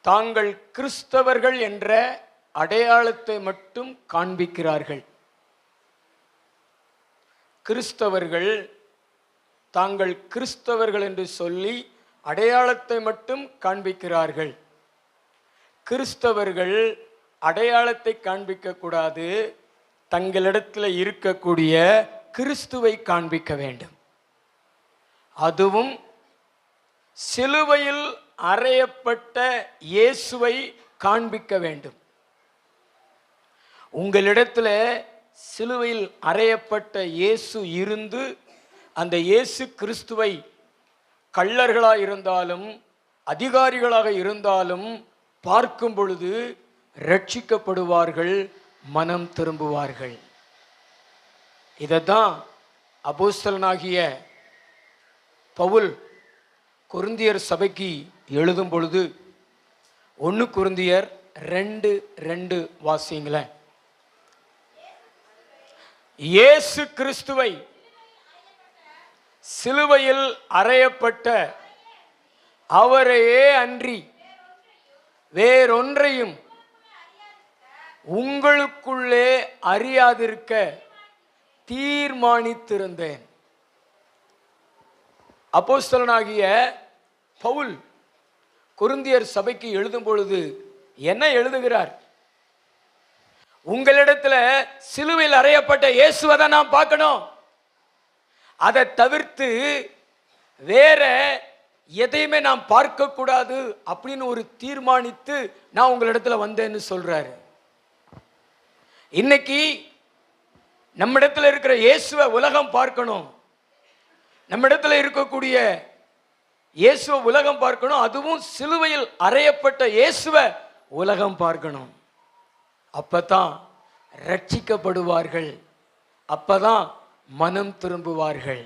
தாங்கள் கிறிஸ்தவர்கள் என்ற அடையாளத்தை மட்டும் காண்பிக்கிறார்கள். கிறிஸ்தவர்கள் தாங்கள் கிறிஸ்தவர்கள் என்று சொல்லி அடையாளத்தை மட்டும் காண்பிக்கிறார்கள். கிறிஸ்தவர்கள் அடையாளத்தை காண்பிக்க கூடாது, தங்களிடத்தில் இருக்கக்கூடிய கிறிஸ்துவை காண்பிக்க வேண்டும். அதுவும் சிலுவையில் அறையப்பட்ட இயேசுவை காண்பிக்க வேண்டும். உங்களிடத்தில் சிலுவையில் அறையப்பட்ட இயேசு இருந்து அந்த இயேசு கிறிஸ்துவை கள்ளர்களாக இருந்தாலும் அதிகாரிகளாக இருந்தாலும் பார்க்கும் பொழுது ரட்சிக்கப்படுவார்கள், மனம் திரும்புவார்கள். இதைத்தான் அப்போஸ்தலனாகிய பவுல் கொரிந்தியர் சபைக்கு எழுதும் பொழுது 1 கொரிந்தியர் 2:2 வாசிங்களேன். இயேசு கிறிஸ்துவை சிலுவையில் அறையப்பட்ட அவரையே அன்றி வேறொன்றையும் உங்களுக்குள்ளே அறியாதிருக்க தீர்மானித்திருந்தேன். அப்போஸ்தலனாகிய பவுல் கொரிந்தியர் சபைக்கு எழுதும் பொழுது என்ன எழுதுகிறார்? உங்களிடத்துல சிலுவையில் அறையப்பட்ட இயேசுவை தான் நான் பார்க்கணும், அதை தவிர்த்து வேற எதையுமே நான் பார்க்க கூடாது அப்படின்னு ஒரு தீர்மானித்து நான் உங்களிடத்துல வந்தேன்னு சொல்றாரு. இன்னைக்கு நம்மிடத்துல இருக்கிற இயேசுவை உலகம் பார்க்கணும், நம்மிடத்துல இருக்கக்கூடிய இயேசுவை உலகம் பார்க்கணும், அதுவும் சிலுவையில் அறையப்பட்ட இயேசுவை உலகம் பார்க்கணும். அப்பதான் ரட்சிக்கப்படுவார்கள், அப்பதான் மனம் திரும்புவார்கள்.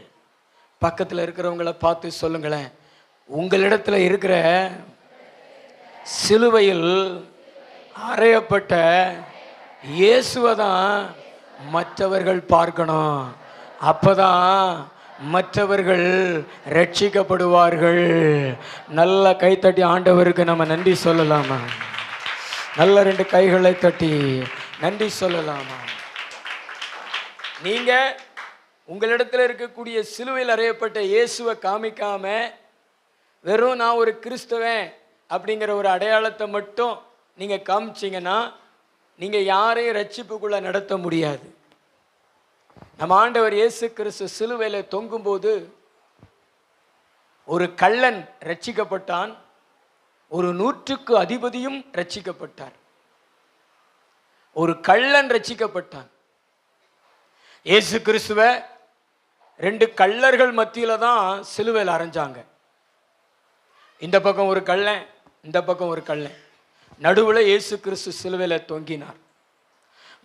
பக்கத்தில் இருக்கிறவங்களை பார்த்து சொல்லுங்களேன், உங்களிடத்துல இருக்கிற சிலுவையில் அறையப்பட்ட இயேசுவை தான் மற்றவர்கள் பார்க்கணும், அப்பதான் மற்றவர்கள் ரட்சிக்கப்படுவார்கள். நல்ல கைத்தட்டி ஆண்டவருக்கு நம்ம நன்றி சொல்லலாமா? நல்ல 2 கைகளை தட்டி நன்றி சொல்லலாமா? நீங்க உங்களிடத்தில் இருக்கக்கூடிய சிலுவையில் அறையப்பட்ட இயேசுவை காமிக்காம வெறும் நான் ஒரு கிறிஸ்தவன் அப்படிங்கிற ஒரு அடையாளத்தை மட்டும் நீங்க காமிச்சிங்கன்னா நீங்க யாரையும் ரட்சிப்புக்குள்ள நடத்த முடியாது. நம்ம ஆண்டவர் இயேசு கிறிஸ்து சிலுவையில் தொங்கும்போது ஒரு கள்ளன் ரட்சிக்கப்பட்டான், ஒரு 100க்கு அதிபதியும் ரட்சிக்கப்பட்டார். ஒரு கள்ளன் ரட்சிக்கப்பட்டான். இயேசு கிறிஸ்துவ 2 கள்ளர்கள் மத்தியில தான் சிலுவையில் அறைஞ்சாங்க. இந்த பக்கம் ஒரு கள்ளன், இந்த பக்கம் ஒரு கள்ளன், நடுவில் இயேசு கிறிஸ்து சிலுவையில் தொங்கினார்.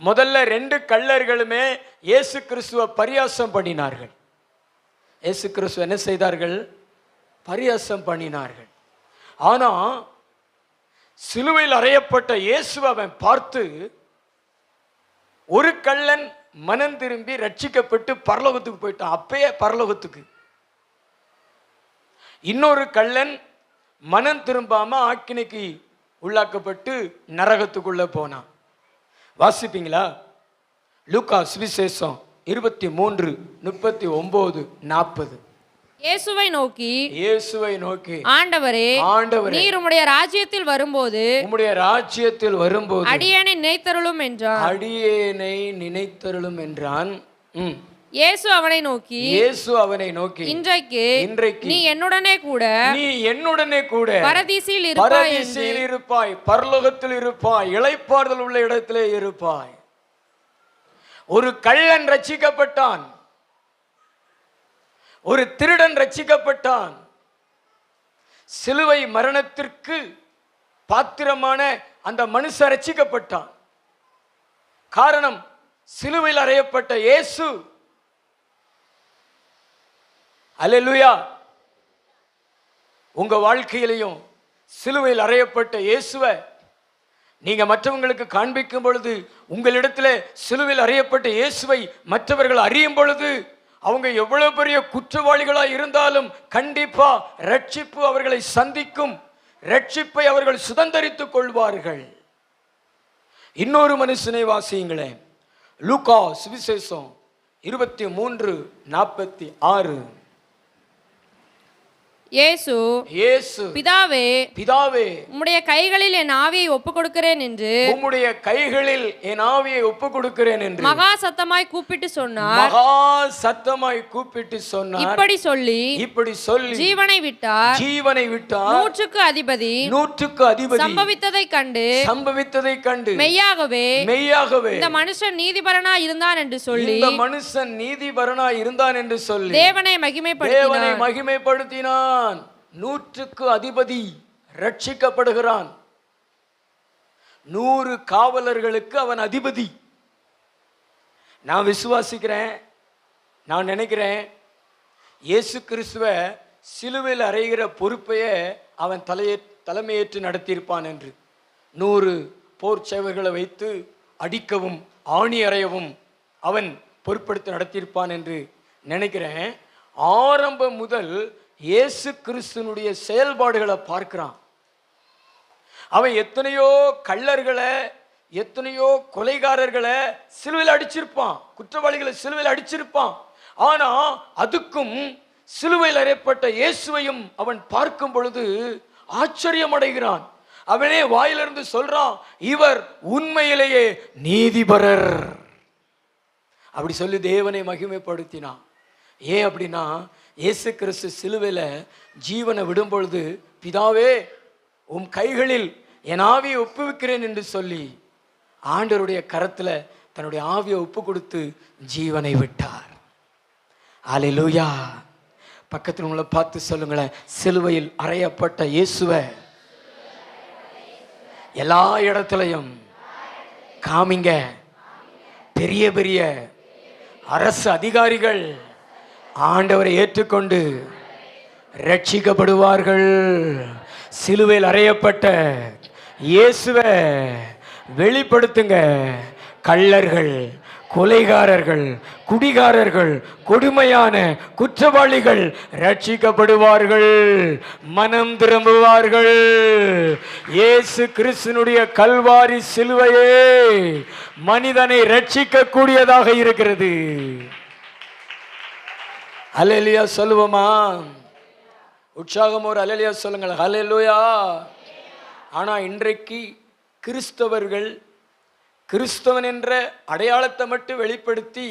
முதல்ல 2 கள்ளர்களுமே இயேசு கிறிஸ்துவை பரியாசம் பண்ணினார்கள். இயேசு கிறிஸ்து என்ன செய்தார்கள்? பரியாசம் பண்ணினார்கள். ஆனா சிலுவையில் அறையப்பட்ட இயேசுவை அவன் பார்த்து ஒரு கள்ளன் மனம் திரும்பி ரட்சிக்கப்பட்டு பரலோகத்துக்கு போயிட்டான், அப்பயே பரலோகத்துக்கு. இன்னொரு கள்ளன் மனம் திரும்பாம ஆக்கினைக்கு உள்ளாக்கப்பட்டு நரகத்துக்குள்ள போனான். வாசிப்பீங்களா? லூக்கா சுவிசேஷம் 23:39-40. இயேசுவை நோக்கி ஆண்டவரே, நீர் உம்முடைய ராஜ்யத்தில் வரும்போது அடியேனை நினைத்தருளும் என்றான். இயேசு அவனை நோக்கி இன்றைக்கு நீ என்னுடனே கூட பரதீசில் இருப்பாய், பரலோகத்தில் இருப்பாய், இளைப்பாறுதல் உள்ள இடத்திலே இருப்பாய். ஒரு கள்ளன் ரட்சிக்கப்பட்டான், ஒரு திருடன் ரட்சிக்கப்பட்டான். சிலுவை மரணத்திற்கு பாத்திரமான அந்த மனுஷன் ரட்சிக்கப்பட்டான். காரணம், சிலுவையில் அறையப்பட்ட இயேசு. அல்லேலூயா. உங்க வாழ்க்கையிலையும் சிலுவையில் அறையப்பட்ட இயேசுவை நீங்க மற்றவங்களுக்கு காண்பிக்கும் பொழுது, உங்களிடத்துல சிலுவையில் அறையப்பட்ட இயேசுவை மற்றவர்கள் அறியும் பொழுது, அவங்க எவ்வளவு பெரிய குற்றவாளிகளா இருந்தாலும் கண்டிப்பா ரட்சிப்பு அவர்களை சந்திக்கும், ரட்சிப்பை அவர்கள் சுதந்தரித்துக் கொள்வார்கள். இன்னொரு மனுஷனை வாசியுங்களேன். லூக்கா சுவிசேஷம் 23:46. இயேசு பிதாவே உம்முடைய கைகளில் என் ஆவியை ஒப்புக் கொடுக்கிறேன் என்று மகா சத்தமாய் கூப்பிட்டு சொன்னார். இப்படி சொல்லி ஜீவனை விட்டார். நூற்றுக்கு அதிபதி சம்பவித்ததை கண்டு மெய்யாகவே இந்த மனுஷன் நீதிபரனாய் இருந்தான் என்று சொல்லி தேவனை மகிமைப்படுத்தினான். நூற்றுக்கு அதிபதி ரட்சிக்கப்படுகிறான். 100 காவலர்களுக்கு அவன் அதிபதி. நான் விசுவாசிக்கிறேன், நான் நினைக்கிறேன், இயேசு கிறிஸ்துவ சிலுவையில் அறைகிற பொறுப்பையே அவன் தலைமையேற்று நடத்தியிருப்பான் என்று. 100 போர் சேவர்களை வைத்து அடிக்கவும் ஆணி அறையவும் அவன் பொறுப்படுத்தி நடத்தியிருப்பான் என்று நினைக்கிறேன். ஆரம்பம் முதல் இயேசு கிறிஸ்துனுடைய செயல்பாடுகளை பார்க்கிறான். அவன் எத்தனையோ கள்ளர்களை, எத்தனையோ கொலைகாரர்களை சிலுவையில் அடிச்சிருப்பான், குற்றவாளிகளை சிலுவையில் அடிச்சிருப்பான். ஆனா அதுக்கும் சிலுவையில் அறையப்பட்ட இயேசுவையும் அவன் பார்க்கும் பொழுது ஆச்சரியம் அடைகிறான். அவனே வாயிலிருந்து சொல்றான், இவர் உண்மையிலேயே நீதிபரர். அப்படி சொல்லி தேவனை மகிமைப்படுத்தினான். ஏன் அப்படின்னா, இயேசு கிறிஸ்து சிலுவையில் ஜீவனை விடும் பொழுது, பிதாவே உம் கைகளில் என் ஆவியை ஒப்புவிக்கிறேன் என்று சொல்லி ஆண்டவருடைய கரத்தில் தன்னுடைய ஆவியை ஒப்பு கொடுத்து ஜீவனை விட்டார். அல்லேலூயா. பக்கத்தில் உங்களை பார்த்து சொல்லுங்களேன், சிலுவையில் அறையப்பட்ட இயேசுவை எல்லா இடத்துலையும் காமிங்க. பெரிய பெரிய அரசு அதிகாரிகள் ஆண்டவரை ஏற்றுக்கொண்டு ரட்சிக்கப்படுவார்கள். சிலுவையில் அறையப்பட்ட இயேசுவை வெளிப்படுத்துங்க. கள்ளர்கள், கொலைகாரர்கள், குடிகாரர்கள், கொடுமையான குற்றவாளிகள் ரட்சிக்கப்படுவார்கள், மனம் திரும்புவார்கள். இயேசு கிறிஸ்துனுடைய கல்வாரி சிலுவையே மனிதனை ரட்சிக்க கூடியதாக இருக்கிறது. அல்லேலூயா சொல்லுவோமா? உற்சாகம் ஒரு அல்லேலூயா சொல்லுங்கள். அல்லேலூயா. ஆனா இன்றைக்கு கிறிஸ்தவர்கள் கிறிஸ்தவன் என்ற அடையாளத்தை மட்டும் வெளிப்படுத்தி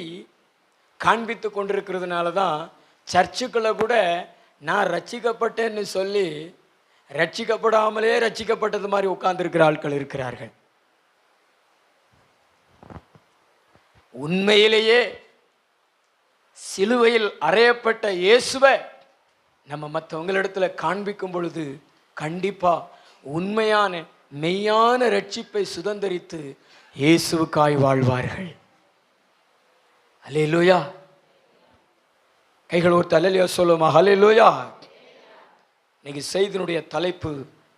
காண்பித்து கொண்டிருக்கிறதுனால தான் சர்ச்சுக்களை கூட நான் ரட்சிக்கப்பட்டேன்னு சொல்லி ரட்சிக்கப்படாமலே ரட்சிக்கப்பட்டது மாதிரி உட்கார்ந்துருக்கிற ஆட்கள் இருக்கிறார்கள். உண்மையிலேயே சிலுவையில் அறையப்பட்ட இயேசுவை நம்ம மற்றவங்களிடத்துல காண்பிக்கும் பொழுது கண்டிப்பா உண்மையான மெய்யான ரட்சிப்பை சுதந்தரித்து இயேசுவுக்காய் வாழ்வார்கள். அல்லேலூயா. கைகள் ஒரு அல்லேலூயா சொல்லுமா? அல்லேலூயா. இன்னைக்கு செய்தியினுடைய தலைப்பு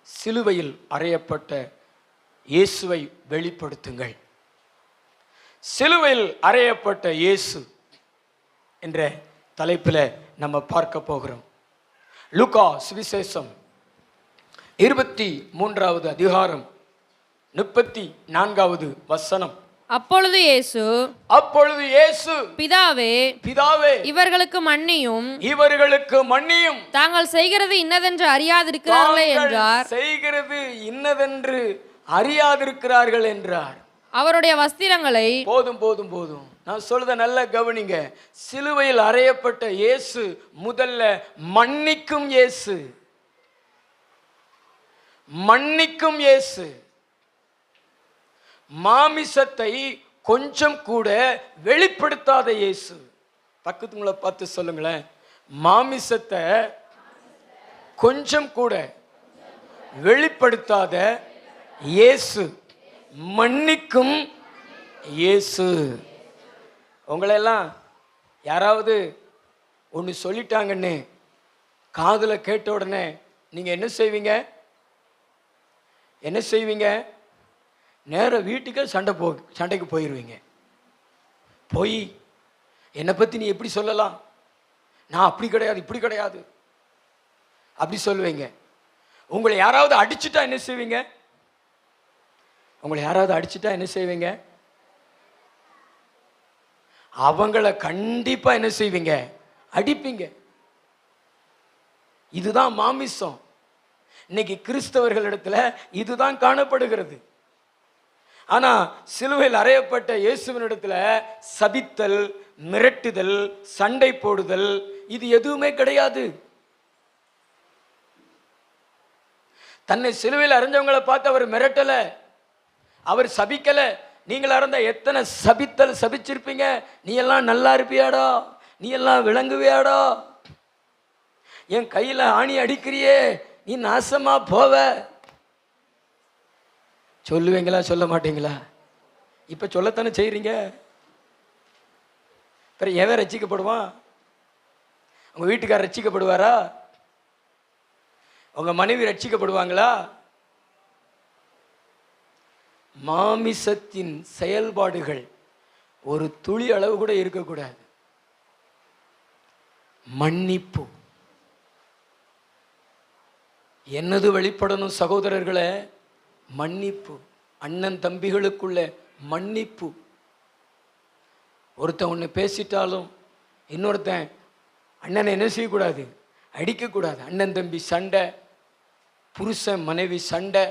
சிலுவையில் அறையப்பட்ட இயேசுவை வெளிப்படுத்துங்கள். சிலுவையில் அறையப்பட்ட இயேசு என்ற தலைப்பில் நம்ம பார்க்க போகிறோம். லூக்கா சுவிசேஷம் 23வது அதிகாரம் 34வது வசனம். அப்பொழுது இயேசு பிதாவே இவர்களுக்கு மன்னியும் தாங்கள் செய்கிறது இன்னதென்று அறியாதிருக்கிறார்களே என்றார். அவருடைய வஸ்திரங்களை போதும் நான் சொல்றத நல்ல கவனிங்க. சிலுவையில் அறையப்பட்ட இயேசு முதல்ல மன்னிக்கும் இயேசு. மாமிசத்தை கொஞ்சம் கூட வெளிப்படுத்தாத இயேசு. பக்கத்துங்களை பார்த்து சொல்லுங்களேன், மாமிசத்தை கொஞ்சம் கூட வெளிப்படுத்தாத இயேசு, மன்னிக்கும் இயேசு. உங்களெல்லாம் யாராவது ஒன்று சொல்லிட்டாங்கன்னு காதில் கேட்ட உடனே நீங்கள் என்ன செய்வீங்க? நேராக வீட்டுக்கு சண்டைக்கு போயிடுவீங்க. போய் என்னை பற்றி நீ எப்படி சொல்லலாம், நான் அப்படி கிடையாது இப்படி கிடையாது அப்படி சொல்லுவீங்க. உங்களை யாராவது அடிச்சுட்டா என்ன செய்வீங்க? உங்களை யாராவது அடிச்சுட்டா என்ன செய்வீங்க? அவங்கள கண்டிப்பா என்ன செய்வீங்க? அடிப்பீங்க. இதுதான் மாமிசம். இன்னைக்கு கிறிஸ்தவர்களிடத்துல இதுதான் காணப்படுகிறது. ஆனா சிலுவையில் அறையப்பட்ட இயேசுவினிடத்துல சபித்தல், மிரட்டுதல், சண்டை போடுதல் இது எதுவுமே கிடையாது. தன்னை சிலுவையில் அறைஞ்சவங்களை பார்த்து அவர் மிரட்டல, அவர் சபிக்கல. நீங்களா இருந்தா எத்தனை சபித்தல் சபிச்சிருப்பீங்க. நீ எல்லாம் நல்லா இருப்பியாடா, நீ எல்லாம் விளங்குவியாடா, என் கையில ஆணி அடிக்கிறியே, நீ நாசமா போவ சொல்லுவீங்களா? சொல்ல மாட்டீங்களா? இப்ப சொல்லத்தானே செய்றீங்க. எவன் ரட்சிக்கப்படுவான்? உங்க வீட்டுக்காரர் ரட்சிக்கப்படுவாரா? உங்க மனைவி ரட்சிக்கப்படுவாங்களா? மாமிசத்தின் செயல்பாடுகள் ஒரு துளி அளவு கூட இருக்கக்கூடாது. மன்னிப்பு என்னது வெளிப்படணும் சகோதரர்களே? மன்னிப்பு. அண்ணன் தம்பிகளுக்குள்ள மன்னிப்பு. ஒருத்தன் ஒன்று பேசிட்டாலும் இன்னொருத்தன் அண்ணனை என்ன செய்யக்கூடாது? அடிக்கக்கூடாது. அண்ணன் தம்பி சண்டை, புருஷன் மனைவி சண்டை,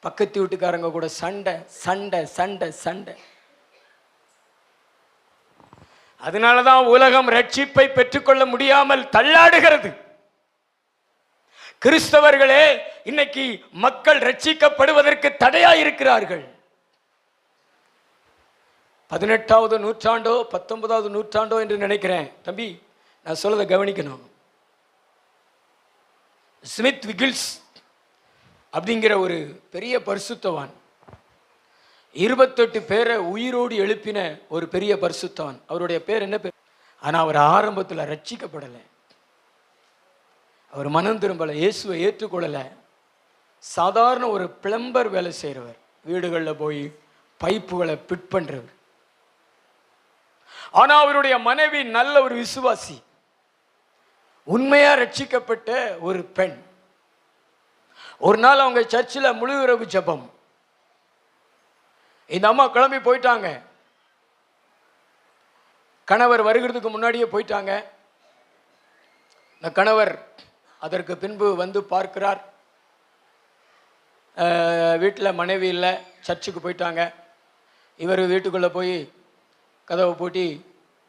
பக்கத்து வீட்டுக்காரங்க கூட சண்டை சண்டை சண்டை சண்டை. அதனாலதான் உலகம் ரட்சிப்பை பெற்றுக்கொள்ள முடியாமல் தள்ளாடுகிறது. கிறிஸ்தவர்களே இன்னைக்கு மக்கள் ரட்சிக்கப்படுவதற்கு தடையா இருக்கிறார்கள். 18வது நூற்றாண்டோ 19வது நூற்றாண்டோ என்று நினைக்கிறேன். தம்பி நான் சொல்றதை கவனிக்கணும். ஸ்மித் விகில்ஸ் அப்படிங்கிற ஒரு பெரிய பரிசுத்தவான் 28 பேரை உயிரோடு எழுப்பின ஒரு பெரிய பரிசுத்தவான். அவருடைய பேர் என்ன பேர்? ஆனா அவர் ஆரம்பத்தில் ரட்சிக்கப்படலை. அவர் மனம் திரும்பலை, இயேசுவை ஏற்றுக்கொள்ளலை. சாதாரண ஒரு பிளம்பர் வேலை செய்கிறவர், வீடுகளில் போய் பைப்புகளை பிட் பண்றவர். ஆனா அவருடைய மனைவி நல்ல ஒரு விசுவாசி, உண்மையா ரட்சிக்கப்பட்ட ஒரு பெண். ஒரு நாள் அவங்க சர்ச்சில் முழு இரவு ஜெபம். இந்த அம்மா கிளம்பி போயிட்டாங்க. கணவர் வருகிறதுக்கு முன்னாடியே போயிட்டாங்க. இந்த கணவர் அதற்கு பின்பு வந்து பார்க்கிறார், வீட்டில் மனைவி இல்லை, சர்ச்சுக்கு போயிட்டாங்க. இவர் வீட்டுக்குள்ளே போய் கதவை பூட்டி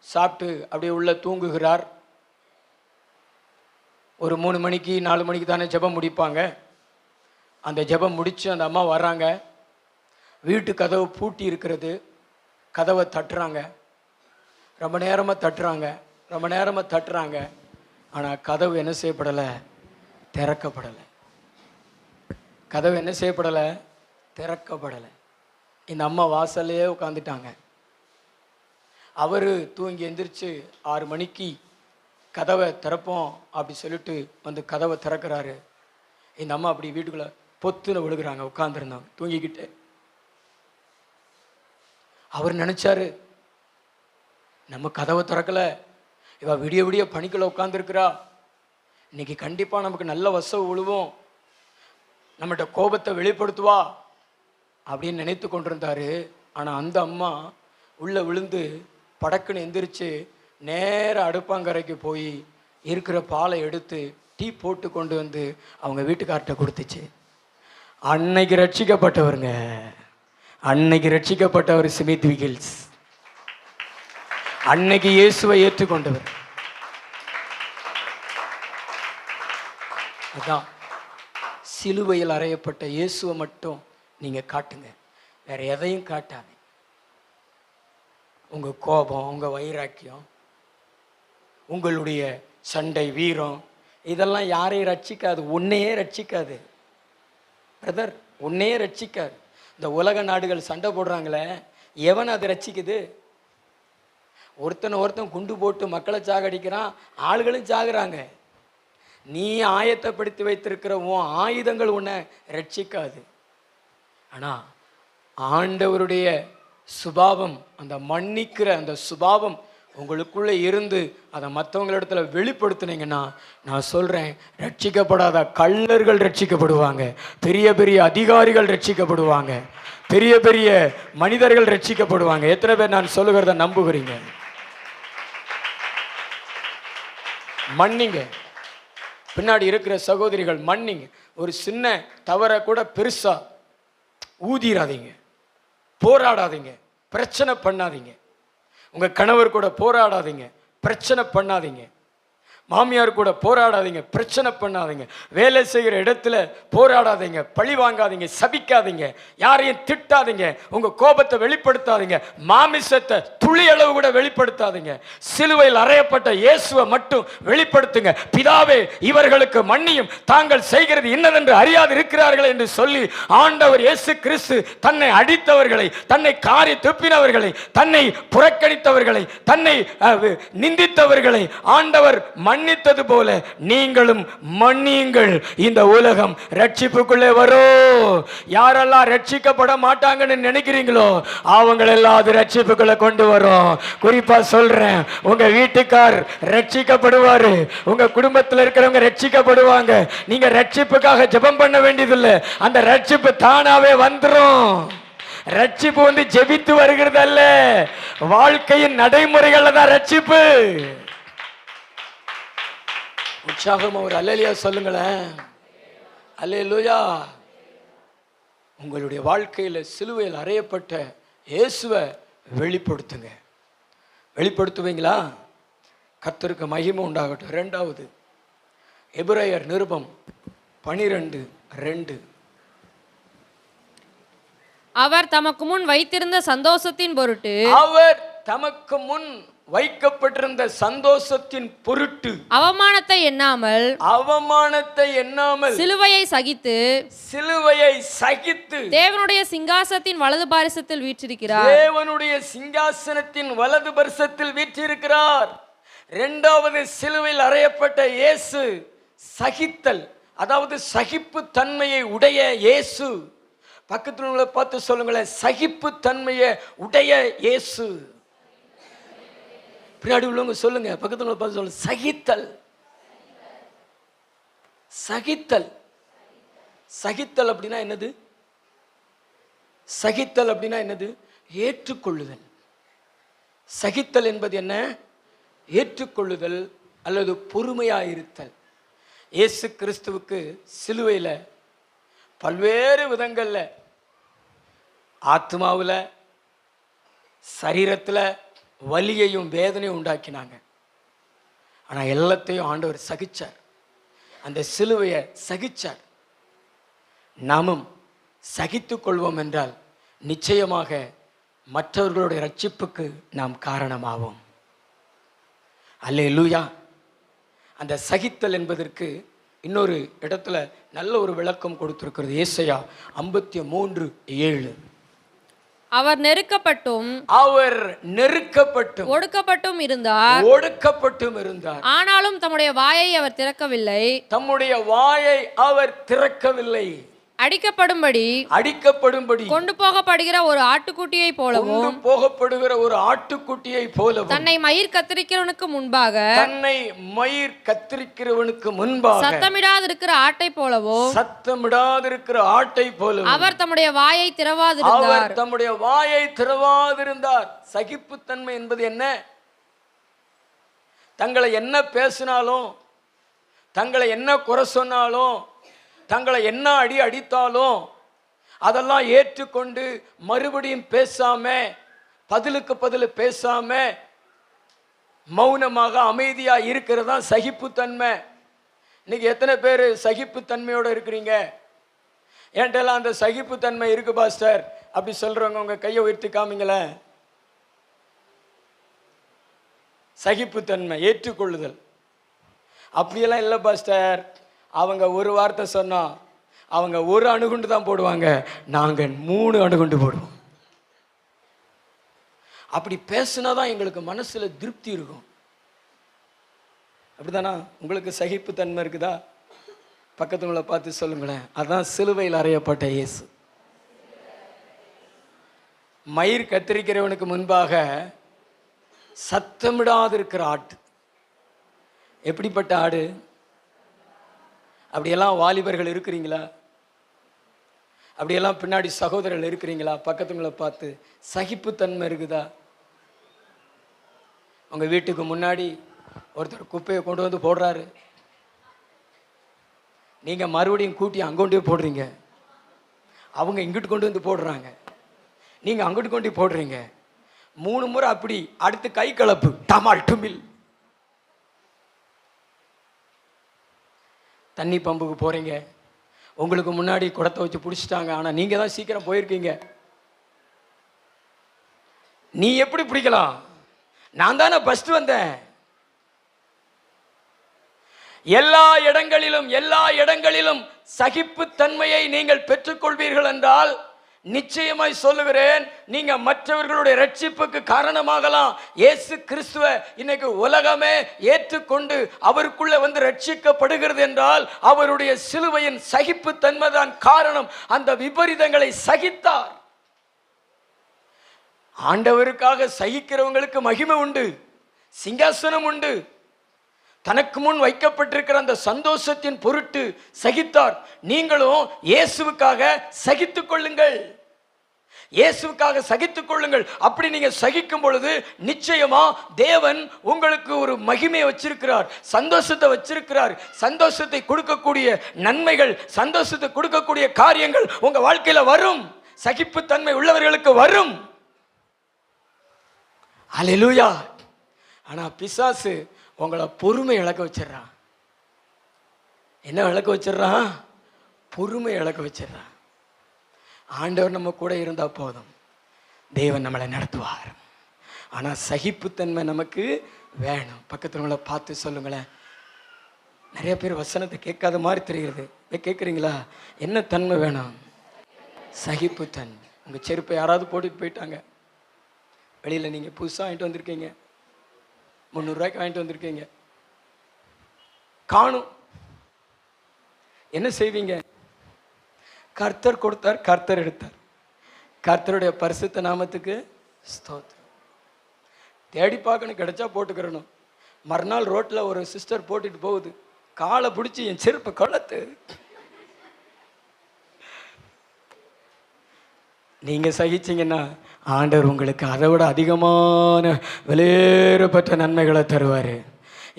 சாப்பிட்டு அப்படியே உள்ள தூங்குகிறார். ஒரு 3 மணிக்கு 4 மணிக்கு தானே ஜெபம் முடிப்பாங்க. அந்த ஜெபம் முடித்து அந்த அம்மா வர்றாங்க. வீட்டு கதவு பூட்டி இருக்கிறது. கதவை தட்டுறாங்க. ரொம்ப நேரமாக தட்டுறாங்க. ஆனால் கதவு என்ன செய்யப்படலை? திறக்கப்படலை. திறக்கப்படலை. இந்த அம்மா வாசல்லையே உட்காந்துட்டாங்க. அவர் தூங்கி எந்திரிச்சு 6 மணிக்கு கதவை திறப்போம் அப்படி சொல்லிட்டு வந்து கதவை திறக்கிறாரு. இந்த அம்மா அப்படி வீட்டுக்குள்ளே பொத்துன்னு விழுகிறாங்க. உட்காந்துருந்தாங்க தூங்கிக்கிட்டு. அவர் நினைச்சாரு, நம்ம கதவை திறக்கல, இவ விடிய விடிய பணிக்குள்ள உட்காந்துருக்கிறா, இன்னைக்கு கண்டிப்பா நமக்கு நல்ல வசவு விழுவோம், நம்மகிட்ட கோபத்தை வெளிப்படுத்துவா அப்படின்னு நினைத்து கொண்டிருந்தாரு. ஆனா அந்த அம்மா உள்ள விழுந்து படக்குன்னு எந்திரிச்சு நேர அடுப்பாங்கரைக்கு போய் இருக்கிற பாலை எடுத்து டீ போட்டு கொண்டு வந்து அவங்க வீட்டுக்கார்ட்ட கொடுத்துச்சு. அன்னைக்கு ரட்சிக்கப்பட்டவர் ஸ்மித் விகில்ஸ். அன்னைக்கு இயேசுவை ஏற்றுக்கொண்டவர். அதான் சிலுவையில் அறையப்பட்ட இயேசுவை மட்டும் நீங்க காட்டுங்க, வேற எதையும் காட்டாது. உங்க கோபம், உங்க வைராக்கியம், உங்களுடைய சண்டை வீரம் இதெல்லாம் யாரையும் ரட்சிக்காது. உன்னையே ரட்சிக்காது பிரதர், உன்னையே ரட்சிக்காது. இந்த உலக நாடுகள் சண்டை போடுறாங்களே, எவன் அதை ரட்சிக்குது? ஒருத்தன் குண்டு போட்டு மக்களை சாகடிக்கிறான், ஆளுகளும் சாகுறாங்க. நீ ஆயத்தப்படுத்தி வைத்திருக்கிற உன் ஆயுதங்கள் உன்னை ரட்சிக்காது. ஆனா ஆண்டவருடைய சுபாவம், அந்த மன்னிக்கிற அந்த சுபாவம் உங்களுக்குள்ளே இருந்து அதை மற்றவங்களிடத்துல வெளிப்படுத்தினீங்கன்னா நான் சொல்கிறேன், ரட்சிக்கப்படாத கள்ளர்கள் ரட்சிக்கப்படுவாங்க, பெரிய பெரிய அதிகாரிகள் ரட்சிக்கப்படுவாங்க, பெரிய பெரிய மனிதர்கள் ரட்சிக்கப்படுவாங்க. எத்தனை பேர் நான் சொல்லுகிறத நம்புகிறீங்க? மன்னிங்க. பின்னாடி இருக்கிற சகோதரிகள் மன்னிங்க. ஒரு சின்ன தவறை கூட பெருசா ஊதிராதீங்க, போராடாதீங்க, பிரச்சனை பண்ணாதீங்க. உங்க கணவர் கூட போராடாதீங்க, பிரச்சனை பண்ணாதீங்க. மாமியார் கூட போராடாதீங்க, பிரச்சனை பண்ணாதீங்க. வேலை செய்கிற இடத்துல போராடாதீங்க, பழி வாங்காதீங்க, சபிக்காதீங்க, யாரையும் திட்டாதீங்க, உங்க கோபத்தை வெளிப்படுத்தாதீங்க, மாமிசத்தை துளி அளவு கூட வெளிப்படுத்தாதீங்க. சிலுவையில் அறையப்பட்ட இயேசுவை மட்டும் வெளிப்படுத்துங்க. பிதாவே, இவர்களுக்கு மன்னியும், தாங்கள் செய்கிறது இன்னதென்று அறியாது இருக்கிறார்கள் என்று சொல்லி ஆண்டவர் இயேசு கிறிஸ்து தன்னை அடித்தவர்களை, தன்னை காரி துப்பினவர்களை, தன்னை புறக்கணித்தவர்களை, தன்னை நிந்தித்தவர்களை ஆண்டவர் மன்னித்தது போல நீங்களும் மன்னியுங்கள். இந்த உலகம் ரட்சிப்புக்குள்ளே வரும். யாரெல்லாம் ரட்சிக்கப்பட மாட்டாங்கன்னு நினைக்கிறீங்களோ அவங்களெல்லாம் அது ரட்சிப்புக்குள்ள கொண்டு வரும். குறிப்பா சொல்றேன், உங்க வீட்டுக்கார் ரட்சிக்கப்படுவாரு, உங்க குடும்பத்தில் இருக்கிறவங்க ரட்சிக்கப்படுவாங்க. நீங்க ரட்சிப்புக்காக ஜெபம் பண்ண வேண்டியதில்லை, அந்த ரட்சிப்பு தானாவே வந்துரும். ரட்சிப்பு வந்து ஜெபித்து வருகிறது அல்ல, வாழ்க்கையின் நடைமுறைகள்ல தான் ரட்சிப்பு. உற்சாகமா ஒரு அல்லேலூயா சொல்லுங்களேன். அல்லேலூயா. உங்களுடைய வாழ்க்கையில் சிலுவையில் அறையப்பட்ட இயேசுவை வெளிப்படுத்துங்க. வெளிப்படுத்துவீங்களா? கர்த்தருக்கு மகிமை உண்டாகட்டும். இரண்டாவது, எபிரேயர் நிருபம் 12:2. அவர் தமக்கு முன் வைத்திருந்த சந்தோஷத்தின் பொருட்டு, அவர் தமக்கு முன் வைக்கப்பட்டிருந்த சந்தோஷத்தின் பொருட்டு அவமானத்தை எண்ணாமல் சிலுவையை சகித்து தேவனுடைய சிங்காசனத்தின் வலது பாரிசத்தில் வீற்றிருக்கிறார். இரண்டாவது, சிலுவையில் அறையப்பட்ட இயேசு சகித்தல், அதாவது சகிப்பு தன்மையை உடைய இயேசு. பக்கத்துல பார்த்து சொல்லுங்களேன், சகிப்பு தன்மையை உடைய இயேசு. பின்னாடி உள்ளவங்க சொல்லுங்க, பக்கத்துல பார்த்து சொல்லுங்க, சகித்தல். சகித்தல் சகித்தல் அப்படின்னா என்னது? சகித்தல் அப்படின்னா என்னது? ஏற்றுக்கொள்ளுதல். சகித்தல் என்பது என்ன? ஏற்றுக்கொள்ளுதல் அல்லது பொறுமையாயிருத்தல். இயேசு கிறிஸ்துவுக்கு சிலுவையில் பல்வேறு விதங்கள்ல, ஆத்மாவில், சரீரத்தில் வலியையும் வேதனையும் உண்டாக்கினாங்க. ஆனால் எல்லாத்தையும் ஆண்டவர் சகிச்சார், அந்த சிலுவையை சகிச்சார். நாமும் சகித்து கொள்வோம் என்றால் நிச்சயமாக மற்றவர்களுடைய ரட்சிப்புக்கு நாம் காரணமாவோம். அல்லேலூயா. அந்த சகித்தல் என்பதற்கு இன்னொரு இடத்துல நல்ல ஒரு விளக்கம் கொடுத்திருக்கிறது. ஏசாயா 53:7. அவர் நெருக்கப்பட்டும் ஒடுக்கப்பட்டும் இருந்தார், ஆனாலும் தம்முடைய வாயை அவர் திறக்கவில்லை. அடிக்கப்படும்படி கொண்டு போகப்படுகிற ஒரு ஆட்டுக்குட்டியை போலவும் தன்னை மயிர் கத்தரிக்கிறவனுக்கு முன்பாக சத்தமிடாதிருக்கிற ஆட்டை போலவும் அவர் தம்முடைய வாயை திறவாதிருந்தார். சகிப்புத்தன்மை என்பது என்ன? தங்களை என்ன பேசினாலும், தங்களை என்ன குறை சொன்னாலும், தங்களை என்ன அடித்தாலும் அதெல்லாம் ஏற்றுக்கொண்டு மறுபடியும் பேசாம, பதிலுக்கு பதில் பேசாம மௌனமாக அமைதியா இருக்கிறது தான் சகிப்புத்தன்மை. இன்னைக்கு எத்தனை பேர் சகிப்புத்தன்மையோட இருக்கிறீங்க? என்கிட்டலாம் அந்த சகிப்புத்தன்மை இருக்கு பாஸ்டர் அப்படி சொல்றவங்க உங்க கையை உயர்த்தி காமிங்களேன். சகிப்புத்தன்மை, ஏற்றுக்கொள்ளுதல். அப்படியெல்லாம் இல்லை பாஸ்டர், அவங்க ஒரு வார்த்தை சொன்னா அவங்க ஒரு அணுகுண்டு தான் போடுவாங்க, நாங்க 3 அணுகுண்டு போடுவோம். அப்படி பேசினாதான் எங்களுக்கு மனசுல திருப்தி இருக்கும். அப்படிதானா? உங்களுக்கு சகிப்புத்தன்மை இருக்குதா? பக்கத்துல பார்த்து சொல்லுங்களேன். அதான் சிலுவையில் அறையப்பட்ட இயேசு. மயிர் கத்திரிக்கிறவனுக்கு முன்பாக சத்தமிடாது இருக்கிற ஆடு. எப்படிப்பட்ட ஆடு? அப்படியெல்லாம் வாலிபர்கள் இருக்கிறீங்களா? அப்படியெல்லாம் பின்னாடி சகோதரர்கள் இருக்கிறீங்களா? பக்கத்துங்களை பார்த்து சகிப்புத்தன்மை இருக்குதா? உங்கள் வீட்டுக்கு முன்னாடி ஒருத்தர் குப்பையை கொண்டு வந்து போடுறாரு, நீங்கள் மறுபடியும் கூட்டி அங்கொண்டே போடுறீங்க. அவங்க இங்கிட்டு கொண்டு வந்து போடுறாங்க, நீங்கள் அங்கிட்டு கொண்டு போடுறீங்க. 3 முறை அப்படி. அடுத்து கை கலப்பு, டமால் டுமில். தண்ணி பம்புக்கு போகிறீங்க, உங்களுக்கு முன்னாடி குடத்தை வச்சு பிடிச்சிட்டாங்க, ஆனால் நீங்கள் தான் சீக்கிரம் போயிருக்கீங்க. நீ எப்படி பிடிக்கலாம்? நான் தானே ஃபர்ஸ்ட் வந்தேன். எல்லா இடங்களிலும் சகிப்புத்தன்மையை நீங்கள் பெற்றுக்கொள்வீர்கள் என்றால் நிச்சயமாய் சொல்லுகிறேன், நீங்க மற்றவர்களுடைய ரட்சிப்புக்கு காரணமாகலாம். இயேசு கிறிஸ்துவை இன்னைக்கு உலகமே ஏற்றுக்கொண்டு அவருக்குள்ள வந்து ரட்சிக்கப்படுகிறது என்றால் அவருடைய சிலுவையின் சகிப்புத்தன்மை தான் காரணம். அந்த விபரீதங்களை சகித்தார். ஆண்டவருக்காக சகிக்கிறவங்களுக்கு மகிமை உண்டு, சிங்காசனம் உண்டு. தனக்கு முன் வைக்கப்பட்டிருக்கிற அந்த சந்தோஷத்தின் பொருட்டு சகித்தார். நீங்களும் இயேசுவுக்காக சகித்துக் கொள்ளுங்கள், இயேசுவுக்காக சகித்துக் கொள்ளுங்கள். அப்படி நீங்க சகிக்கும் பொழுது நிச்சயமா தேவன் உங்களுக்கு ஒரு மகிமையை வச்சிருக்கிறார், சந்தோஷத்தை வச்சிருக்கிறார். சந்தோஷத்தை கொடுக்கக்கூடிய நன்மைகள், சந்தோஷத்தை கொடுக்கக்கூடிய காரியங்கள் உங்க வாழ்க்கையில வரும். சகிப்புத்தன்மை உள்ளவர்களுக்கு வரும். அல்லேலூயா. ஆனா பிசாசு உங்களை பொறுமை இழக்க வச்சிடறான். என்ன இழக்க வச்சிடறான்? பொறுமை இழக்க வச்சிடறான். ஆண்டவர் நம்ம கூட இருந்தா போதும், தேவன் நம்மளை நடத்துவார். ஆனா சகிப்புத்தன்மை நமக்கு வேணும். பக்கத்துல பார்த்து சொல்லுங்களேன். நிறைய பேர் வசனத்தை கேட்காத மாதிரி தெரிகிறது. கேட்குறீங்களா? என்ன தன்மை வேணும்? சகிப்புத்தன்மை. உங்க செருப்பை யாராவது போட்டுட்டு போயிட்டாங்க, வெளியில் நீங்கள் புதுசாக வாங்கிட்டு வந்திருக்கீங்க, 300 ரூபாய்க்கு வாங்கிட்டு வந்திருக்கீங்க, காணும். என்ன செய்வீங்க? கர்த்தர் கொடுத்தார், கர்த்தர் எடுத்தார். கர்த்தருடைய பரிசுத்த நாமத்துக்கு ஸ்தோத்திரம். தேடி பார்க்கணும், கிடைச்சா போட்டுக்கிறணும். மறுநாள் ரோட்டில் ஒரு சிஸ்டர் போட்டுட்டு போகுது, காலை பிடிச்சி என் செருப்பை கொள்ளத்து. நீங்க சகிச்சீங்கன்னா ஆண்டவர் உங்களுக்கு அதை விட அதிகமான விலையேறப்பட்ட நன்மைகளை தருவார்.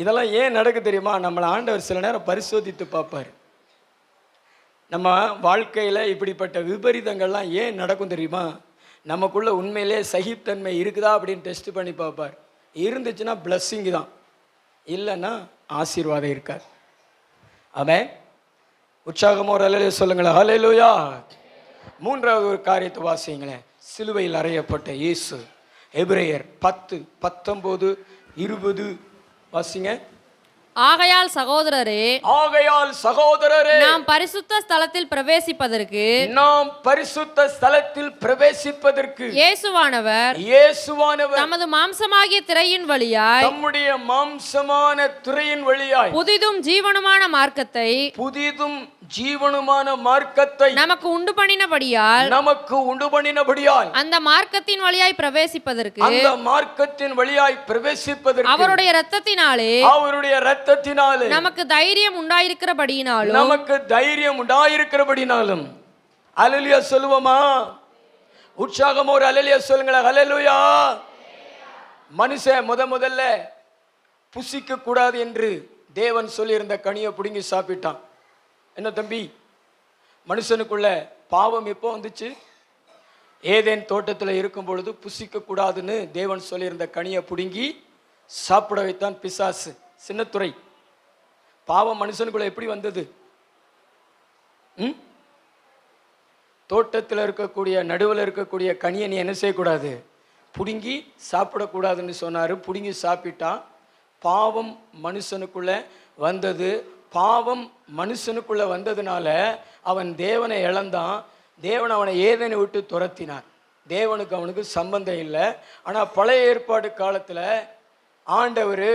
இதெல்லாம் ஏன் நடக்கு தெரியுமா? நம்மளை ஆண்டவர் சில நேரம் பரிசோதித்து பார்ப்பார். நம்ம வாழ்க்கையில் இப்படிப்பட்ட விபரீதங்கள்லாம் ஏன் நடக்கும் தெரியுமா? நமக்குள்ள உண்மையிலே சகிப்புத்தன்மை இருக்குதா அப்படின்னு டெஸ்ட் பண்ணி பார்ப்பார். இருந்துச்சுன்னா பிளஸ்ஸிங் தான், இல்லைன்னா ஆசீர்வாதம் இருக்காது. ஆமென். உற்சாகமாக ஒரு அல்லேலூயா சொல்லுங்களேன். ஹல்லேலூயா. மூன்றாவது ஒரு காரியத்தை வாசிங்களேன். சிலுவையில் அறையப்பட்ட இயேசு. எபிரேயர் 10:19-20 வாசிங்க. ஆகையால் சகோதரரே நாம் பரிசுத்த ஸ்தலத்தில் பிரவேசிப்பதற்கு இயேசுவானவர் தமது மாம்சமாகிய திரையின் வழியாய், நம்முடைய மாம்சமான திரையின் வழியாய் புதிதும் ஜீவனுமான மார்க்கத்தை நமக்கு உண்டு பண்ணினபடியால் அந்த மார்க்கத்தின் வழியாய் பிரவேசிப்பதற்கு அவருடைய இரத்தத்தினாலே நமக்கு தைரியம் உண்டாயிருக்கிறபடியினாலும் அல்லேலூயா சொல்லுவோமா? உற்சாகமா ஒரு அல்லேலூயா சொல்லுங்களேன். அல்லேலூயா. மனுஷன் முதல்ல புசிக்க கூடாது என்று தேவன் சொல்லியிருந்த கனியை பிடுங்கி சாப்பிட்டான். என்ன தம்பி, மனுஷனுக்குள்ள பாவம் எப்போ வந்துச்சு? ஏதேன் தோட்டத்தில் இருக்கும் பொழுது புசிக்க கூடாதுன்னு தேவன் சொல்லியிருந்த கனியை பிடுங்கி சாப்பிட வைத்தான் பிசாசு. சின்னத்துறை. பாவம் மனுஷனுக்குள்ள எப்படி வந்தது? தோட்டத்தில் இருக்கக்கூடிய நடுவில் இருக்கக்கூடிய கனியை நீ என்ன செய்யக்கூடாது? பிடுங்கி சாப்பிடக்கூடாதுன்னு சொன்னார். பிடுங்கி சாப்பிட்டான். பாவம் மனுஷனுக்குள்ள வந்தது. பாவம் மனுஷனுக்குள்ள வந்ததுனால அவன் தேவனை இழந்தான். தேவன் அவனை ஏதேனை விட்டு துரத்தினார். தேவனுக்கு அவனுக்கு சம்பந்தம் இல்லை. ஆனால் பழைய ஏற்பாடு காலத்தில் ஆண்டவர்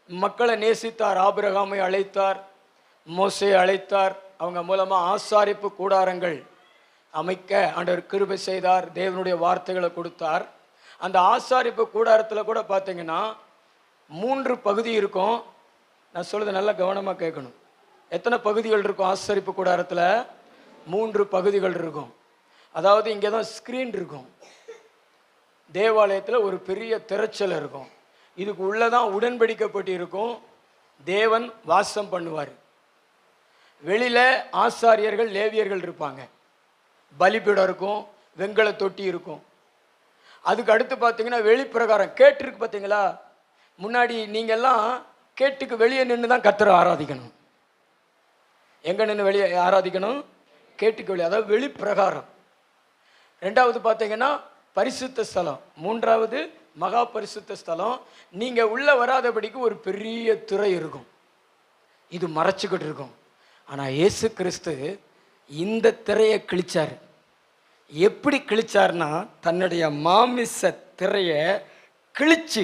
மக்களை நேசித்தார். ஆபிரகாமை அழைத்தார், மோசே அழைத்தார். அவங்க மூலமாக ஆசாரிப்பு கூடாரங்கள் அமைக்க ஆண்டவர் கிருபை செய்தார். தேவனுடைய வார்த்தைகளை கொடுத்தார். அந்த ஆசாரிப்பு கூடாரத்தில் கூட பார்த்தீங்கன்னா 3 பகுதி இருக்கும். நான் சொல்றது நல்லா கவனமாக கேட்கணும். எத்தனை பகுதிகள் இருக்கும் ஆசாரிப்பு கூடாரத்தில்? 3 பகுதிகள் இருக்கும். அதாவது இங்கே தான் ஸ்க்ரீன் இருக்கும். தேவாலயத்தில் ஒரு பெரிய திரைச்சல் இருக்கும். இதுக்கு உள்ளதான் உடன்படிக்கப்பட்டு இருக்கும். தேவன் வாசம் பண்ணுவார். வெளியில ஆசாரியர்கள் லேவியர்கள் இருப்பாங்க. பலிபீடம் இருக்கும், வெண்கல தொட்டி இருக்கும். அதுக்கு அடுத்து பார்த்தீங்கன்னா வெளிப்பிரகாரம் கேட்டிருக்கு. பார்த்தீங்களா, முன்னாடி நீங்கள்லாம் கேட்டுக்கு வெளியே நின்று தான் கர்த்தரை ஆராதிக்கணும். எங்கே நின்று வெளியே ஆராதிக்கணும்? கேட்டுக்கு வெளியே, அதாவது வெளிப்பிரகாரம். 2வது பார்த்தீங்கன்னா பரிசுத்த ஸ்தலம். 3வது மகா பரிசுத்த ஸ்தலம். நீங்கள் உள்ளே வராதபடிக்கு ஒரு பெரிய திரை இருக்கும். இது மறைச்சிக்கிட்டு இருக்கும். ஆனால் இயேசு கிறிஸ்து இந்த திரையை கிழிச்சார். எப்படி கிழிச்சார்னா, தன்னுடைய மாமிச திரையை கிழிச்சு,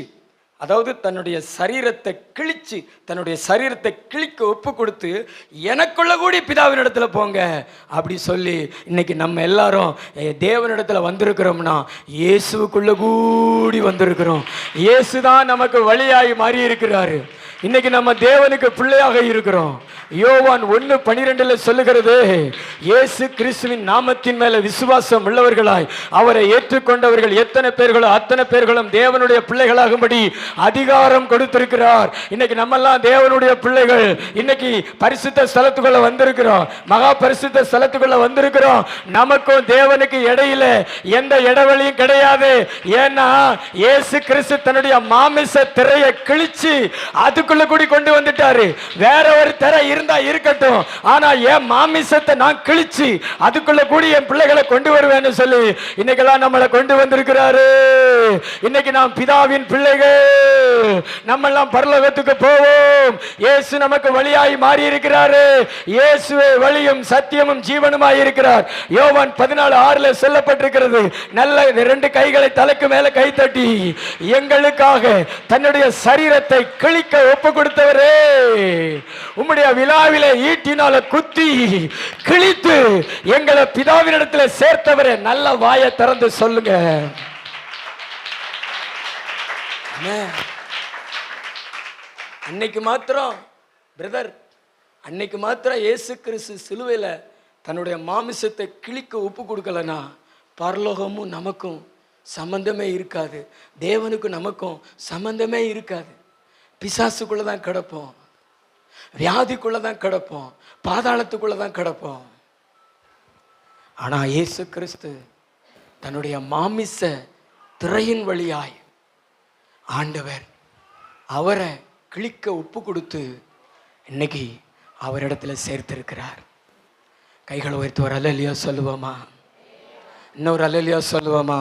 அதாவது தன்னுடைய சரீரத்தை கிழிச்சு, தன்னுடைய சரீரத்தை கிழிக்க ஒப்பு கொடுத்து, எனக்குள்ள கூடி பிதாவின் இடத்துல போங்க அப்படி சொல்லி, இன்னைக்கு நம்ம எல்லாரும் தேவனிடத்துல வந்திருக்கிறோம்னா இயேசுக்குள்ள கூடி வந்திருக்கிறோம். இயேசு தான் நமக்கு வழியாய் மாறி இருக்கிறாரு. இன்னைக்கு நம்ம தேவனுக்கு பிள்ளையாக இருக்கிறோம். யோவான் 1:12 சொல்லுகிறது, இயேசு கிறிஸ்துவின் நாமத்தின் மேல விசுவாசம் உள்ளவர்களாய் அவரை ஏற்றுக்கொண்டவர்கள் எத்தனை பேர்களோ அத்தனை பேர்களும் தேவனுடைய பிள்ளைகளாகும்படி அதிகாரம் கொடுத்திருக்கிறார். இன்னைக்கு நம்ம எல்லாம் தேவனுடைய பிள்ளைகள். இன்னைக்கு பரிசுத்த ஸ்தலத்துக்குள்ள வந்திருக்கிறோம், மகா பரிசுத்த ஸ்தலத்துக்குள்ள வந்திருக்கிறோம். நமக்கும் தேவனுக்கு இடையில எந்த இடைவெளியும் கிடையாது. ஏன்னா இயேசு கிறிஸ்து தன்னுடைய மாமிச திரையை கிழிச்சு அதுக்குள்ள கூடி கொண்டு வந்துட்டாரு. வேற ஒரு திரை இருந்தா இருக்கட்டும், ஆனா என் மாமிசத்தை நான் கிழிச்சு அதுக்குள்ள கூடி என் பிள்ளைகளை கொண்டு வருவேன்னு சொல்லி இன்னைக்கெல்லாம் நம்மளை கொண்டு வந்திருக்கிறாரு. இன்னைக்கு நாம் பிதாவின் பிள்ளைகள். நம்ம எல்லாம் பரலோகத்துக்கு போவோம். இயேசு நமக்கு வழியாய் மாறி இருக்கிறாரு. இயேசுவே வழியும் சத்தியமும் ஜீவனுமாய் இருக்கிறார். யோவான் 14:6 சொல்லப்பட்டிருக்கிறது, நல்ல 2 கைகளை தலைக்கு மேல கை தட்டி எங்களுக்காக தன்னுடைய சரீரத்தை கிழிக்க ஒப்பு கொடுத்தவரே, உம்முடைய விழாவிலே ஈட்டினால குத்தி கிழித்து எங்களை பிதாவினிடத்தில் சேர்த்தவரே, நல்ல வாயை திறந்து சொல்லுங்க. அன்னைக்கு மாத்திரம் பிரதர், அன்னைக்கு மாத்திரம் இயேசு கிறிஸ்து சிலுவையில தன்னுடைய மாமிசத்தை கிழிக்க ஒப்பு கொடுக்கலனா பரலோகமும் நமக்கும் சம்பந்தமே இருக்காது. தேவனுக்கும் நமக்கும் சம்பந்தமே இருக்காது. பிசாசுக்குள்ள தான் கிடப்போம், வியாதிக்குள்ள தான் கிடப்போம், பாதாளத்துக்குள்ள தான் கிடப்போம். ஆனா இயேசு கிறிஸ்து தன்னுடைய மாமிச திரையின் வழியாய் ஆண்டவர் அவரை கிழிக்க ஒப்பு கொடுத்து இன்னைக்கு அவரிடத்துல சேர்த்திருக்கிறார். கைகளை உயர்த்தி ஒரு அல்லேலூயா சொல்லுவோமா? இன்னொரு அல்லேலூயா சொல்லுவோமா?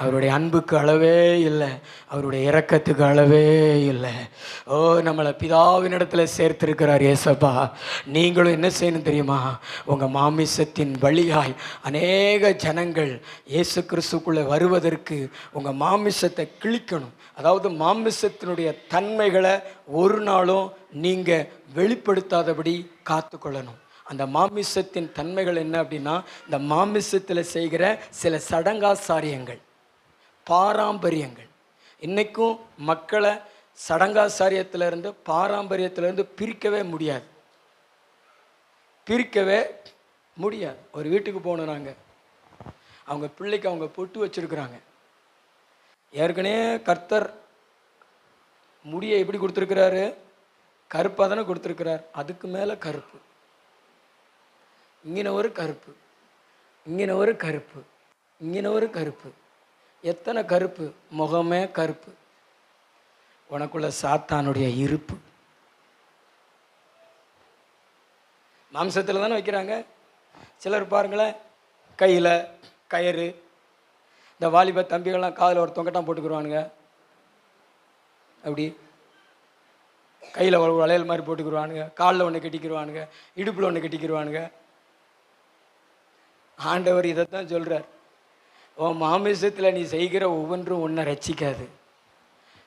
அவருடைய அன்புக்கு அளவே இல்லை, அவருடைய இரக்கத்துக்கு அளவே இல்லை. ஓ, நம்மளை பிதாவின் இடத்துல சேர்த்திருக்கிறார் ஏசப்பா. நீங்களும் என்ன செய்யணும் தெரியுமா? உங்கள் மாமிசத்தின் வழியாய் அநேக ஜனங்கள் இயேசு கிறிஸ்துக்குள்ளே வருவதற்கு உங்கள் மாமிசத்தை கிழிக்கணும். அதாவது மாமிசத்தினுடைய தன்மைகளை ஒரு நாளும் நீங்கள் வெளிப்படுத்தாதபடி காத்துக்கொள்ளணும். அந்த மாமிசத்தின் தன்மைகள் என்ன அப்படின்னா, இந்த மாமிசத்தில் செய்கிற சில சடங்காசாரியங்கள், பாரம்பரியங்கள். இன்றைக்கும் மக்களை சடங்காசாரியத்திலிருந்து பாரம்பரியத்திலிருந்து பிரிக்கவே முடியாது, பிரிக்கவே முடியாது. ஒரு வீட்டுக்கு போகணும், நாங்கள் அவங்க பிள்ளைக்கு அவங்க பொட்டு வச்சுருக்குறாங்க. ஏற்கனவே கர்த்தர் முடியை எப்படி கொடுத்துருக்கிறாரு? கருப்பாக தானே கொடுத்துருக்கிறார். அதுக்கு மேலே கருப்பு, இங்கே ஒரு கருப்பு, இங்கே ஒரு கருப்பு, இங்கே ஒரு கருப்பு. எத்தனை கருப்பு? முகமே கருப்பு. உனக்குள்ள சாத்தானுடைய இருப்பு. மாம்சத்தில் தானே வைக்கிறாங்க. சிலர் பாருங்களேன், கையில் கயிறு, இந்த வாலிப தம்பிகள்லாம் காதில் ஒரு தொங்கட்டான் போட்டுக்குருவானுங்க, அப்படி கையில் ஒரு வளையல் மாதிரி போட்டுக்குருவானுங்க, காலில் ஒன்று கட்டிக்கிடுவானுங்க, இடுப்பில் ஒன்று கட்டிக்கிடுவானுங்க. ஆண்டவர் இதைத்தான் சொல்கிறார், உன் மாமிசத்தில் நீ செய்கிற ஒவ்வொன்றும் உன்னை ரட்சிக்காது,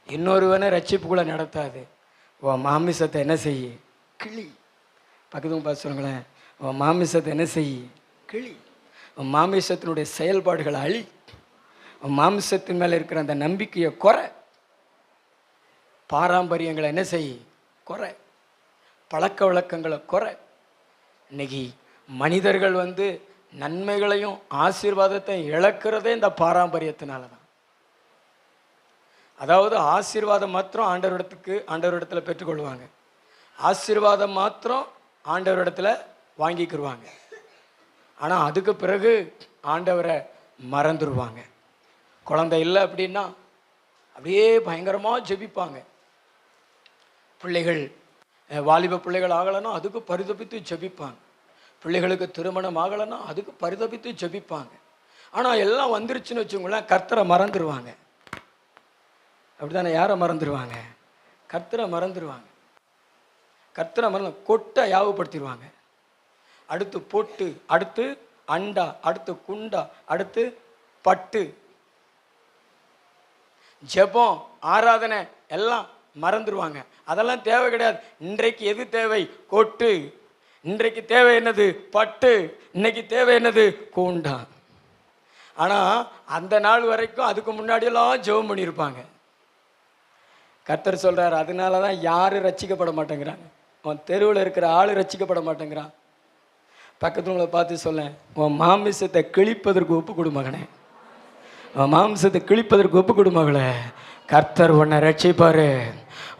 இன்னொருவனை ரட்சிப்புக்குள்ளே நடத்தாது. உன் மாமிசத்தை என்ன செய்ய? கிளி. பக்கத்தும் பார்த்து சொல்லுங்களேன், உன் மாமிசத்தை என்ன செய்ய? கிளி. உன் மாமிசத்தினுடைய செயல்பாடுகளை அழி. மாம்சத்தின் மேலே இருக்கிற அந்த நம்பிக்கையை குறை. பாரம்பரியங்களை என்ன செய், குறை. பழக்க வழக்கங்களை குறை. இன்னைக்கு மனிதர்கள் நன்மைகளையும் ஆசீர்வாதத்தை இழக்கிறதே இந்த பாரம்பரியத்தினால தான். அதாவது ஆசீர்வாதம் மாத்திரம் ஆண்டவரிடத்தில் பெற்றுக்கொள்வாங்க, ஆசீர்வாதம் மாத்திரம் ஆண்டவரிடத்தில் வாங்கிக்கிடுவாங்க. ஆனால் அதுக்கு பிறகு ஆண்டவரை மறந்துடுவாங்க. குழந்தை இல்லை அப்படின்னா அப்படியே பயங்கரமாக ஜெபிப்பாங்க. பிள்ளைகள் வாலிப பிள்ளைகள் ஆகலைன்னா அதுக்கு பரிதபித்து ஜெபிப்பாங்க. பிள்ளைகளுக்கு திருமணம் ஆகலைன்னா அதுக்கு பரிதபித்து ஜெபிப்பாங்க. ஆனால் எல்லாம் வந்துருச்சுன்னு வச்சுங்களேன், கர்த்தரை மறந்துடுவாங்க. அப்படித்தானே? யாரை மறந்துடுவாங்க? கர்த்தரை மறந்துடுவாங்க. கர்த்தரை மறந்து கொட்டை யாவப்படுத்திடுவாங்க. அடுத்து பொட்டு, அடுத்து அண்டா, அடுத்து குண்டா, அடுத்து பட்டு. ஜெபம், ஆராதனை எல்லாம் மறந்துடுவாங்க. அதெல்லாம் தேவை கிடையாது. இன்றைக்கு எது தேவை? கொட்டு. இன்றைக்கு தேவை என்னது? பட்டு. இன்னைக்கு தேவை என்னது? கூண்டா. ஆனால் அந்த நாள் வரைக்கும் அதுக்கு முன்னாடியெல்லாம் ஜெபம் பண்ணியிருப்பாங்க. கர்த்தர் சொல்கிறார், அதனால தான் யாரும் ரட்சிக்கப்பட மாட்டேங்கிறாங்க. அவன் தெருவில் இருக்கிற ஆள் ரட்சிக்கப்பட மாட்டேங்கிறான். பக்கத்து உங்களை பார்த்து சொல்ல, உன் மாமிசத்தை கிழிப்பதற்கு ஒப்பு கொடு மகனே, உன் மாம்சத்தை கிழிப்பதற்கு ஒப்பு கொடு மகளே. கர்த்தர் உன்னை ரட்சிப்பாரு,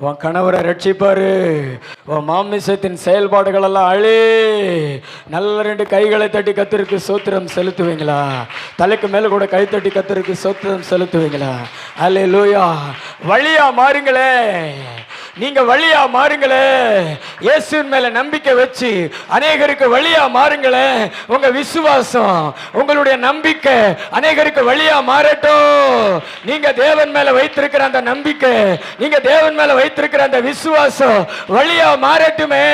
உன் கணவரை ரட்சிப்பாரு. உன் மாமிசத்தின் செயல்பாடுகள் எல்லாம் அழி. நல்ல 2 கைகளை தட்டி கர்த்தருக்கு ஸ்தோத்திரம் செலுத்துவீங்களா? தலைக்கு மேலே கூட கை தட்டி கர்த்தருக்கு ஸ்தோத்திரம் செலுத்துவீங்களா? அல்லேலூயா. வழியா மாறுங்களே, நீங்க வழியா மாறுங்களே. இயேசுவின் மேல நம்பிக்கை வச்சு அநேகருக்கு வழியா மாறுங்களே. உங்க விசுவாசம், உங்களுடைய நம்பிக்கை அநேகருக்கு வழியா மாறட்டும். நீங்க தேவன் மேல வைத்திருக்கிற அந்த நம்பிக்கை, நீங்க தேவன் மேல வைத்திருக்கிற அந்த விசுவாசம் வழியா மாறட்டுமே.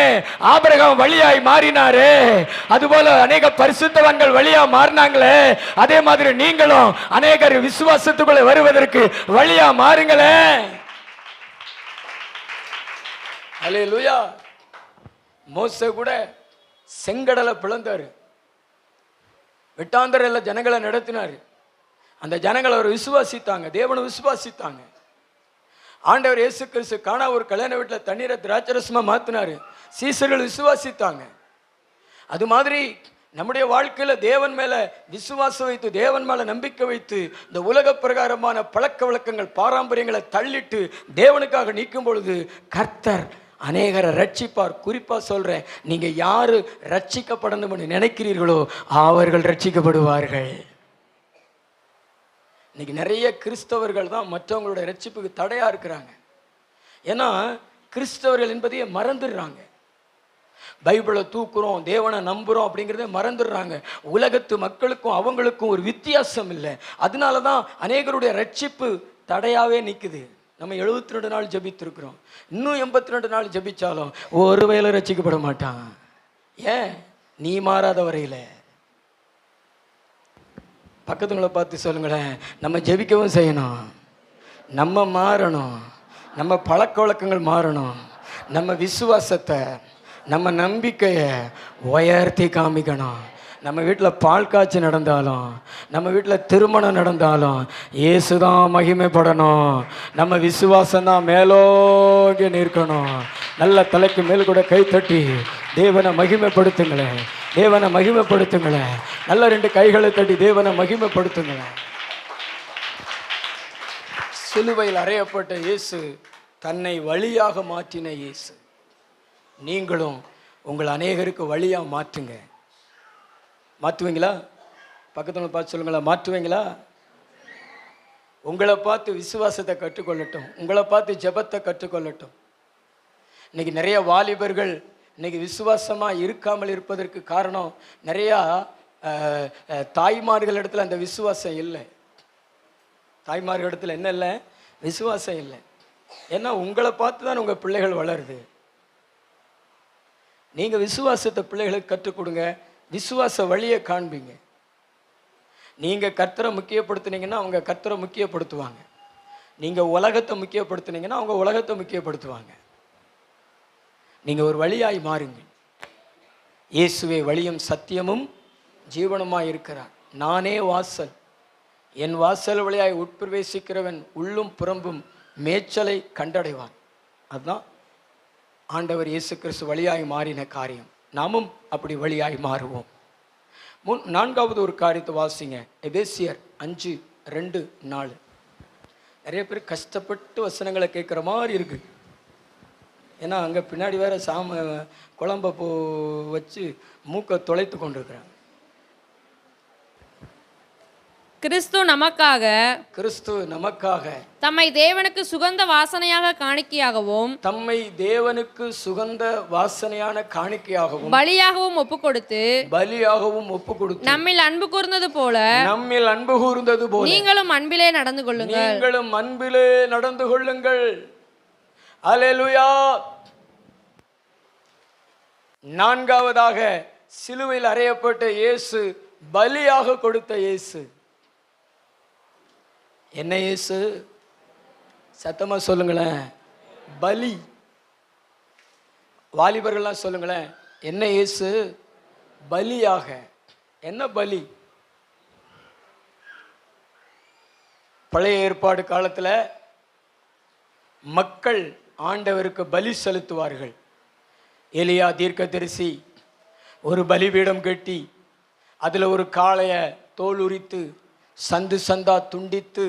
ஆபிரகாம் வழியாய் மாறினாரு, அதுபோல அநேக பரிசுத்தவான்கள் வழியா மாறினாங்களே. அதே மாதிரி நீங்களும் அநேகர் விசுவாசத்துக்குள்ள வருவதற்கு வழியா மாறுங்களே. அல்லேலூயா. மோசே கூட செங்கடலை பிளந்தாரு, வெட்டாந்தரையில ஜனங்களை நடத்தினாரு. அந்த ஜனங்களை அவர் விசுவாசித்தாங்க, தேவனை விசுவாசித்தாங்க. ஆண்டவர் இயேசு கிறிஸ்து காணா ஒரு கல்யாண வீட்டில் தண்ணீரை திராட்சரசமா மாத்தினாரு, சீசர்கள் விசுவாசித்தாங்க. அது மாதிரி நம்முடைய வாழ்க்கையில் தேவன் மேல விசுவாசம் வைத்து, தேவன் மேல நம்பிக்கை வைத்து, இந்த உலக பிரகாரமான பழக்க வழக்கங்கள் பாரம்பரியங்களை தள்ளிட்டு தேவனுக்காக நீக்கும் பொழுது கர்த்தர் அநேகரை ரட்சிப்பார். குறிப்பா சொல்றேன், நீங்க யாரு ரட்சிக்கப்படணும் நினைக்கிறீர்களோ அவர்கள் ரட்சிக்கப்படுவார்கள். இன்னைக்கு நிறைய கிறிஸ்தவர்கள் தான் மற்றவங்களுடைய ரட்சிப்புக்கு தடையா இருக்கிறாங்க. ஏன்னா கிறிஸ்தவர்கள் என்பதையே மறந்துடுறாங்க. பைபிளை தூக்குறோம், தேவனை நம்புறோம் அப்படிங்கிறத மறந்துடுறாங்க. உலகத்து மக்களுக்கும் அவங்களுக்கும் ஒரு வித்தியாசம் இல்லை. அதனால தான் அநேகருடைய ரட்சிப்பு தடையாவே நிற்குது. நம்ம 72 நாள் ஜபித்திருக்கிறோம், இன்னும் 82 நாள் ஜபிச்சாலும் ஒரு வேளை ரட்சிக்கப்பட மாட்டான். ஏன்? நீ மாறாத வரையில. பக்கத்துங்களை பார்த்து சொல்லுங்களேன், நம்ம ஜெபிக்கவும் செய்யணும், நம்ம மாறணும், நம்ம பழக்க வழக்கங்கள் மாறணும், நம்ம விசுவாசத்தை, நம்ம நம்பிக்கையை உயர்த்தி காமிக்கணும். நம்ம வீட்டில் பால் காய்ச்சி நடந்தாலும், நம்ம வீட்டில் திருமணம் நடந்தாலும் இயேசுதான் மகிமைப்படணும். நம்ம விசுவாசம்தான் மேலோங்கி நிற்கணும். நல்ல தலைக்கு மேல் கூட கை தட்டி தேவனை மகிமைப்படுத்துங்களேன், தேவனை மகிமைப்படுத்துங்களேன். நல்ல 2 கைகளை தட்டி தேவனை மகிமைப்படுத்துங்களேன். சிலுவையில் அறையப்பட்ட இயேசு தன்னை வழியாக மாற்றின இயேசு. நீங்களும் உங்கள் அநேகருக்கு வழியாக மாற்றுங்க. மாற்றுவீங்களா? பக்கத்துல பார்த்து சொல்லுங்களா, மாற்றுவீங்களா? உங்களை பார்த்து விசுவாசத்தை கற்றுக்கொள்ளட்டும், உங்களை பார்த்து ஜெபத்தை கற்றுக்கொள்ளட்டும். இன்னைக்கு நிறைய வாலிபர்கள் இன்னைக்கு விசுவாசமா இருக்காமல் இருப்பதற்கு காரணம், நிறையா தாய்மார்கள் இடத்துல அந்த விசுவாசம் இல்லை. தாய்மார்கள் இடத்துல என்ன இல்லை? விசுவாசம் இல்லை. ஏன்னா உங்களை பார்த்து தான் உங்கள் பிள்ளைகள் வளருது. நீங்கள் விசுவாசத்தை பிள்ளைகளுக்கு கற்றுக் கொடுங்க, விசுவாச வழியை காண்பீங்க. நீங்கள் கர்த்தரை முக்கியப்படுத்துனீங்கன்னா அவங்க கர்த்தரை முக்கியப்படுத்துவாங்க. நீங்கள் உலகத்தை முக்கியப்படுத்துனீங்கன்னா அவங்க உலகத்தை முக்கியப்படுத்துவாங்க. நீங்கள் ஒரு வழியாய் மாறுங்க. இயேசுவே வழியும் சத்தியமும் ஜீவனுமாய் இருக்கிறார். நானே வாசல், என் வாசல் வழியாய் உட்பிரவேசிக்கிறவன் உள்ளும் புறம்பும் மேய்ச்சலை கண்டடைவான். அதுதான் ஆண்டவர் இயேசு கிறிஸ்து வழியாய் மாறின காரியம். நாமும் அப்படி வழியாய் மாறுவோம். நான்காவது ஒரு காரியத்தை வாசிங்க. எபேசியர் 5:2-4. நிறைய பேர் கஷ்டப்பட்டு வசனங்களை கேட்குற மாதிரி இருக்கு. ஏன்னா அங்கே பின்னாடி வேற குழம்ப வச்சு மூக்கை தொலைத்து கொண்டிருக்கிறாங்க. கிறிஸ்து நமக்காக தம்மை தேவனுக்கு சுகந்த வாசனையாக காணிக்கையாகவும் பலியாகவும் ஒப்பு கொடுத்து நம்மில் அன்பு கூர்ந்தது போல நீங்களும் அன்பிலே நடந்து கொள்ளுங்கள். அல்லேலூயா. நான்காவதாக சிலுவையில் அறையப்பட்ட இயேசு, பலியாக கொடுத்த இயேசு. என்ன இயேசு? சத்தமா சொல்லுங்களேன். பலி. வாலிபர்கள்லாம் சொல்லுங்களேன். என்ன இயேசு? பலியாக. என்ன பலி? பழைய ஏற்பாடு காலத்துல மக்கள் ஆண்டவருக்கு பலி செலுத்துவார்கள். எலியா தீர்க்கதரிசி ஒரு பலிபீடம் கட்டி அதில் ஒரு காளையை தோல் உரித்து சந்து சந்தா துண்டித்து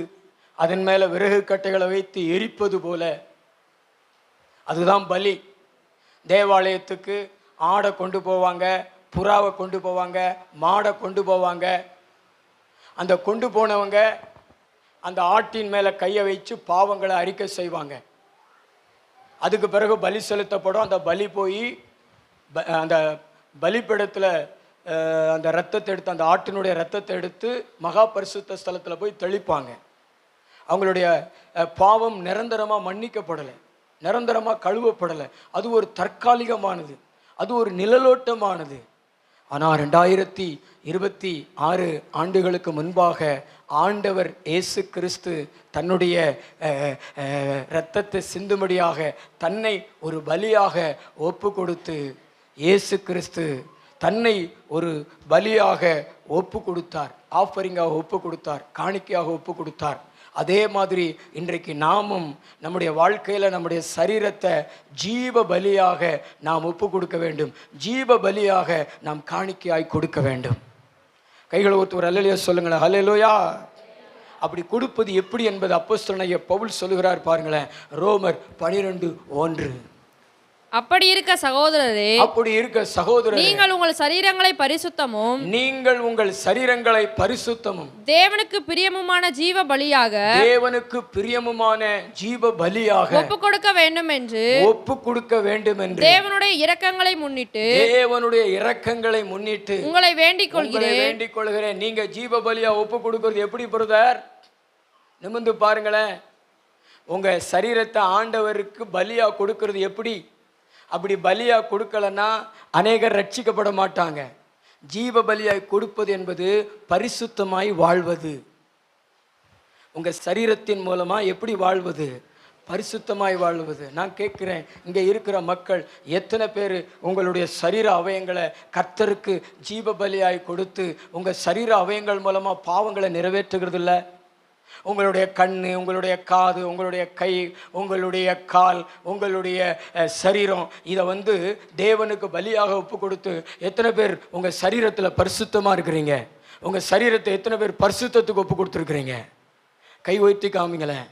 அதன் மேலே விறகு கட்டைகளை வைத்து எரிப்பது போல, அதுதான் பலி. தேவாலயத்துக்கு ஆடை கொண்டு போவாங்க, புறாவை கொண்டு போவாங்க, மாடை கொண்டு போவாங்க. அந்த கொண்டு போனவங்க அந்த ஆட்டின் மேலே கையை வச்சு பாவங்களை அறிக்கை செய்வாங்க. அதுக்கு பிறகு பலி செலுத்தப்படும். அந்த பலி போய் அந்த பலிப்பிடத்தில் அந்த ரத்தத்தை எடுத்து, அந்த ஆட்டினுடைய ரத்தத்தை எடுத்து மகா பரிசுத்த ஸ்தலத்தில் போய் தெளிப்பாங்க. அவங்களுடைய பாவம் நிரந்தரமாக மன்னிக்கப்படலை, நிரந்தரமாக கழுவப்படலை. அது ஒரு தற்காலிகமானது, அது ஒரு நிழலோட்டமானது. ஆனால் 2026 ஆண்டுகளுக்கு முன்பாக ஆண்டவர் இயேசு கிறிஸ்து தன்னுடைய இரத்தத்தை சிந்தும்படியாக தன்னை ஒரு பலியாக ஒப்பு கொடுத்து, இயேசு கிறிஸ்து தன்னை ஒரு பலியாக ஒப்பு கொடுத்தார், ஆஃபரிங்காக ஒப்பு கொடுத்தார், காணிக்கையாக ஒப்பு கொடுத்தார். அதே மாதிரி இன்றைக்கு நாமும் நம்முடைய வாழ்க்கையில் நம்முடைய சரீரத்தை ஜீவ பலியாக நாம் ஒப்பு கொடுக்க வேண்டும். ஜீவ பலியாக நாம் காணிக்கையாய் கொடுக்க வேண்டும். கைகளை ஒருத்தர் ஒரு அல்லேலூயா சொல்லுங்களேன். அல்லேலூயா. அப்படி கொடுப்பது எப்படி என்பது அப்போஸ்தலனாகிய பவுல் சொல்லுகிறார் பாருங்களேன். ரோமர் 12:1. அப்படி இருக்க சகோதரரே, நீங்கள் உங்கள் சரீரங்களை பரிசுத்தமும் தேவனுக்கு பிரியமுமான ஜீவ பலியாக ஒப்பு கொடுக்க வேண்டும் என்று தேவனுடைய இரக்கங்களை முன்னிட்டு உங்களை வேண்டிக் கொள்கிறேன். நீங்க ஜீவ பலியா ஒப்பு கொடுக்கிறது எப்படி பிரதர்? நிமிர்ந்து பாருங்களேன். உங்க சரீரத்தை ஆண்டவருக்கு பலியா கொடுக்கிறது எப்படி? அப்படி பலியா கொடுக்கலன்னா அநேகர் ரட்சிக்கப்பட மாட்டாங்க. ஜீவ பலியாய் கொடுப்பது என்பது பரிசுத்தமாய் வாழ்வது. உங்க சரீரத்தின் மூலமா எப்படி வாழ்வது? பரிசுத்தமாய் வாழ்வது. நான் கேட்கிறேன், இங்க இருக்கிற மக்கள் எத்தனை பேர் உங்களுடைய சரீர அவயங்களை கர்த்தருக்கு ஜீவ பலியாய் கொடுத்து உங்க சரீர அவயங்கள் மூலமா பாவங்களை நிறைவேற்றுகிறது இல்லை? உங்களுடைய கண்ணு, உங்களுடைய காது, உங்களுடைய கை, உங்களுடைய கால், உங்களுடைய சரீரம், இதை தேவனுக்கு பலியாக ஒப்பு கொடுத்து எத்தனை பேர் உங்க சரீரத்தில் பரிசுத்தமா இருக்கிறீங்க? உங்க சரீரத்தை எத்தனை பேர் பரிசுத்தத்துக்கு ஒப்பு கொடுத்துருக்கிறீங்க? கை உயர்த்தி காமிங்களேன்.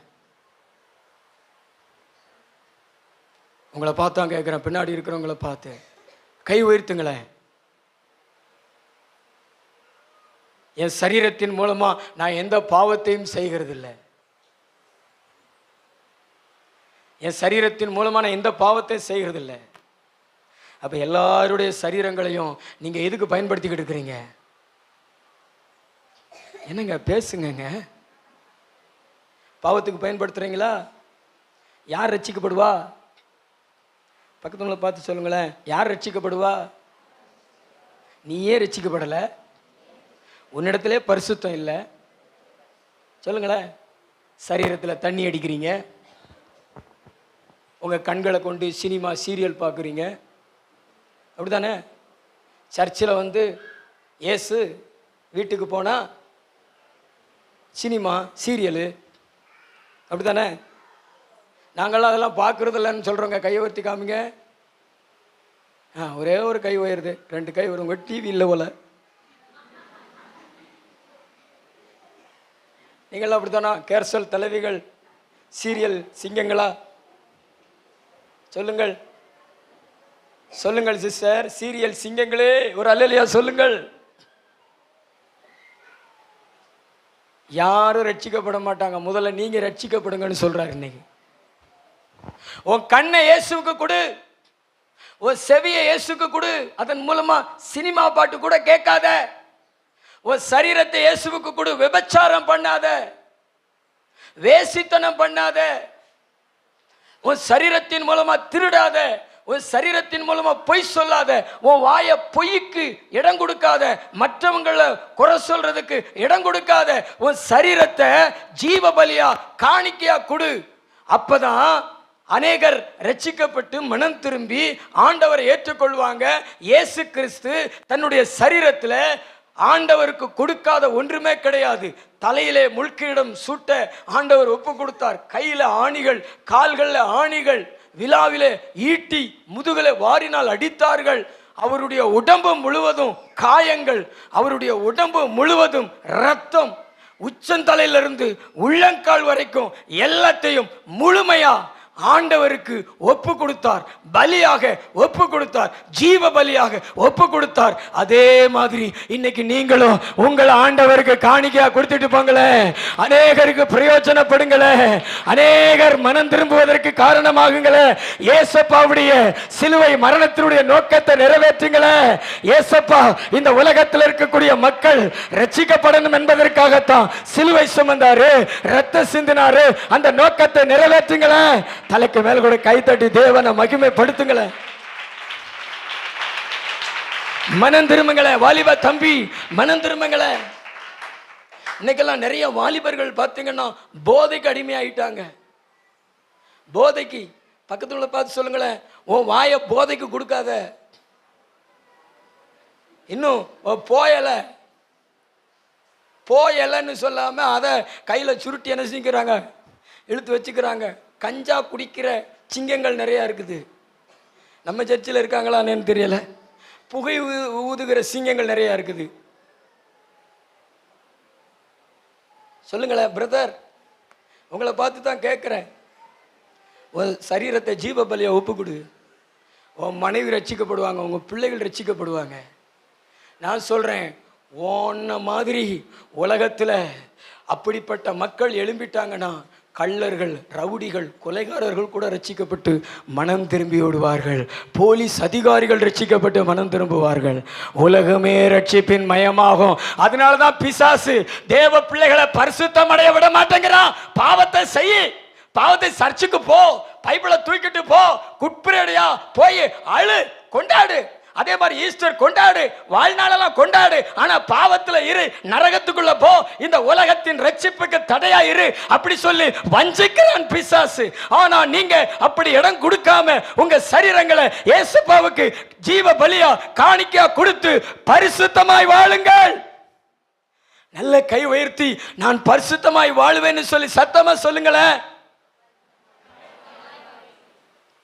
உங்களை பார்த்தா கேட்குறேன், பின்னாடி இருக்கிறவங்களை பார்த்து கை உயர்த்துங்களேன். என் சரீரத்தின் மூலமா நான் எந்த பாவத்தையும் செய்கிறதில்லை. என் சரீரத்தின் மூலமா நான் எந்த பாவத்தையும் செய்கிறதில்லை. அப்ப எல்லாருடைய சரீரங்களையும் நீங்க எதுக்கு பயன்படுத்திக்கிட்டு இருக்கிறீங்க? என்னங்க பேசுங்க. பாவத்துக்கு பயன்படுத்துறீங்களா? யார் ரட்சிக்கப்படுவா? பக்கத்துல பார்த்து சொல்லுங்களேன். யார் ரட்சிக்கப்படுவா? நீயே ரட்சிக்கப்படலை, உன்னிடத்திலே பரிசுத்தம் இல்லை. சொல்லுங்களேன். சரீரத்தில் தண்ணி அடிக்கிறீங்க, உங்கள் கண்களை கொண்டு சினிமா சீரியல் பார்க்குறீங்க, அப்படித்தானே? சர்ச்சில் இயேசு வீட்டுக்கு போனால் சினிமா, சீரியலு, அப்படி தானே? நாங்களாம் அதெல்லாம் பார்க்குறதில்லன்னு சொல்கிறோங்க. கையை உயர்த்தி காமிங்க. ஒரே ஒரு கை உயருது, 2 கை வரும். உங்கள் டிவி இல்லை போல. நீங்களாம் அப்படி தானா? கேர்சல் தலைவிகள், சீரியல் சிங்கங்களா? சொல்லுங்கள் சொல்லுங்கள் சிஸ்டர், சீரியல் சிங்கங்களே ஒரு அல்லேலூயா சொல்லுங்கள். யாரும் ரட்சிக்கப்பட மாட்டாங்க. முதல்ல நீங்க ரட்சிக்கப்படுங்கன்னு சொல்றாரு இன்னைக்கு. உன் கண்ணை இயேசுவுக்கு கொடு, உன் செவியை இயேசுக்கு கொடு. அதன் மூலமா சினிமா பாட்டு கூட கேட்காத. உன் சரீரத்தை இயேசுவுக்கு கொடு. விபச்சாரம் பண்ணாத, வேசித்தனம் பண்ணாத, உன் சரீரத்தின் மூலமா திருடாத, உன் சரீரத்தின் மூலமா பொய் சொல்லாத, உன் வாய பொய்க்கு இடம் கொடுக்காத, மற்றவங்களை குறை சொல்றதுக்கு இடம் கொடுக்காத, உன் சரீரத்தை ஜீவ பலியா காணிக்கையா கொடு. அப்பதான் அநேகர் ரட்சிக்கப்பட்டு மனம் திரும்பி ஆண்டவரை ஏற்றுக்கொள்வாங்க. இயேசு கிறிஸ்து தன்னுடைய சரீரத்தில் ஆண்டவருக்கு கொடுக்காத ஒன்றுமே கிடையாது. தலையிலே முள்கிடம் சூட்ட ஆண்டவர் ஒப்பு கொடுத்தார். கையில ஆணிகள், கால்களில் ஆணிகள், விழாவிலே ஈட்டி, முதுகலை வாரினால் அடித்தார்கள். அவருடைய உடம்பு முழுவதும் காயங்கள், அவருடைய உடம்பு முழுவதும் இரத்தம், உச்சந்தலையிலிருந்து உள்ளங்கால் வரைக்கும் எல்லாத்தையும் முழுமையா ஆண்டவருக்கு ஒப்பு கொடுத்தார். பலியாக ஒப்பு கொடுத்தார், ஜீவ பலியாக ஒப்பு கொடுத்தார். அதே மாதிரி இன்னைக்கு நீங்களும் உங்களை ஆண்டவருக்கு காணிக்கையா கொடுத்துட்டு போங்களே. அநேகருக்கு பிரயோஜனப்படுங்களே. அநேகர் மனம் திரும்புவதற்கு காரணமாகுங்களே. ஏசப்பாவுடைய சிலுவை மரணத்தினுடைய நோக்கத்தை நிறைவேற்றுங்களே. ஏசப்பா இந்த உலகத்தில் இருக்கக்கூடிய மக்கள் ரட்சிக்கப்படணும் என்பதற்காகத்தான் சிலுவை சுமந்தாரு, ரத்த சிந்தினாரு. அந்த நோக்கத்தை நிறைவேற்றுங்களே. தலைக்கு மேல கூட கை தட்டி தேவனை மகிமைப்படுத்துங்களே. மனம் திரும்புங்களே. வாலிப தம்பி, மனம் திரும்புங்களே. இன்னைக்கெல்லாம் நிறைய வாலிபர்கள் பார்த்தீங்கன்னா போதைக்கு அடிமையாயிட்டாங்க. போதைக்கு பக்கத்துல பார்த்து சொல்லுங்களேன், உன் வாய போதைக்கு கொடுக்காத. இன்னும் போயலன்னு சொல்லாம அதை கையில சுருட்டி என்ன செஞ்சுக்கிறாங்க, இழுத்து வச்சுக்கிறாங்க. கஞ்சா குடிக்கிற சிங்கங்கள் நிறையா இருக்குது. நம்ம சர்ச்சில் இருக்காங்களான்னு தெரியல. புகை ஊதுகிற சிங்கங்கள் நிறையா இருக்குது. சொல்லுங்களேன் பிரதர், உங்களை பார்த்து தான் கேட்குறேன். உன் சரீரத்தை ஜீவ பலியை ஒப்பு கொடு. உன் மனைவி ரட்சிக்கப்படுவாங்க, உங்கள் பிள்ளைகள் ரட்சிக்கப்படுவாங்க. நான் சொல்கிறேன், உன்ன மாதிரி உலகத்தில் அப்படிப்பட்ட மக்கள் எழும்பிட்டாங்கன்னா கள்ளர்கள், ரவுடிகள், கொலைகாரர்கள் கூட ரட்சிக்கப்பட்டு மனம் திரும்பி ஓடுவார்கள். போலீஸ் அதிகாரிகள் ரட்சிக்கப்பட்டு மனம் திரும்புவார்கள். உலகமே ரட்சிப்பின் மயமாகும். அதனாலதான் பிசாசு தேவ பிள்ளைகளை பரிசுத்தம் அடைய விட மாட்டேங்கிறான். பாவத்தை செய், பாவத்தை சர்ச்சுக்கு போ, பைபிளை தூக்கிட்டு போ, குட்பிரடியா போய் அழு, கொண்டாடு. அதே மாதிரி ஈஸ்டர் கொண்டாடு, வாழ்நாளெல்லாம் கொண்டாடு. ஆனா பாவத்துல இரு, நரகத்துக்குள்ள போ, இந்த உலகத்தின் ரட்சிப்புக்கு தடையா இரு அப்படி சொல்லி வஞ்சிக்கிறான் பிசாசு. ஆனா நீங்க அப்படி இடம் கொடுக்காம உங்க சரீரங்களை இயேசுவுக்கு ஜீவ பலியா காணிக்கையா கொடுத்து பரிசுத்தமாய் வாழுங்கள். நல்ல கை உயர்த்தி நான் பரிசுத்தமாய் வாழுவேன்னு சொல்லி சத்தமா சொல்லுங்களேன்.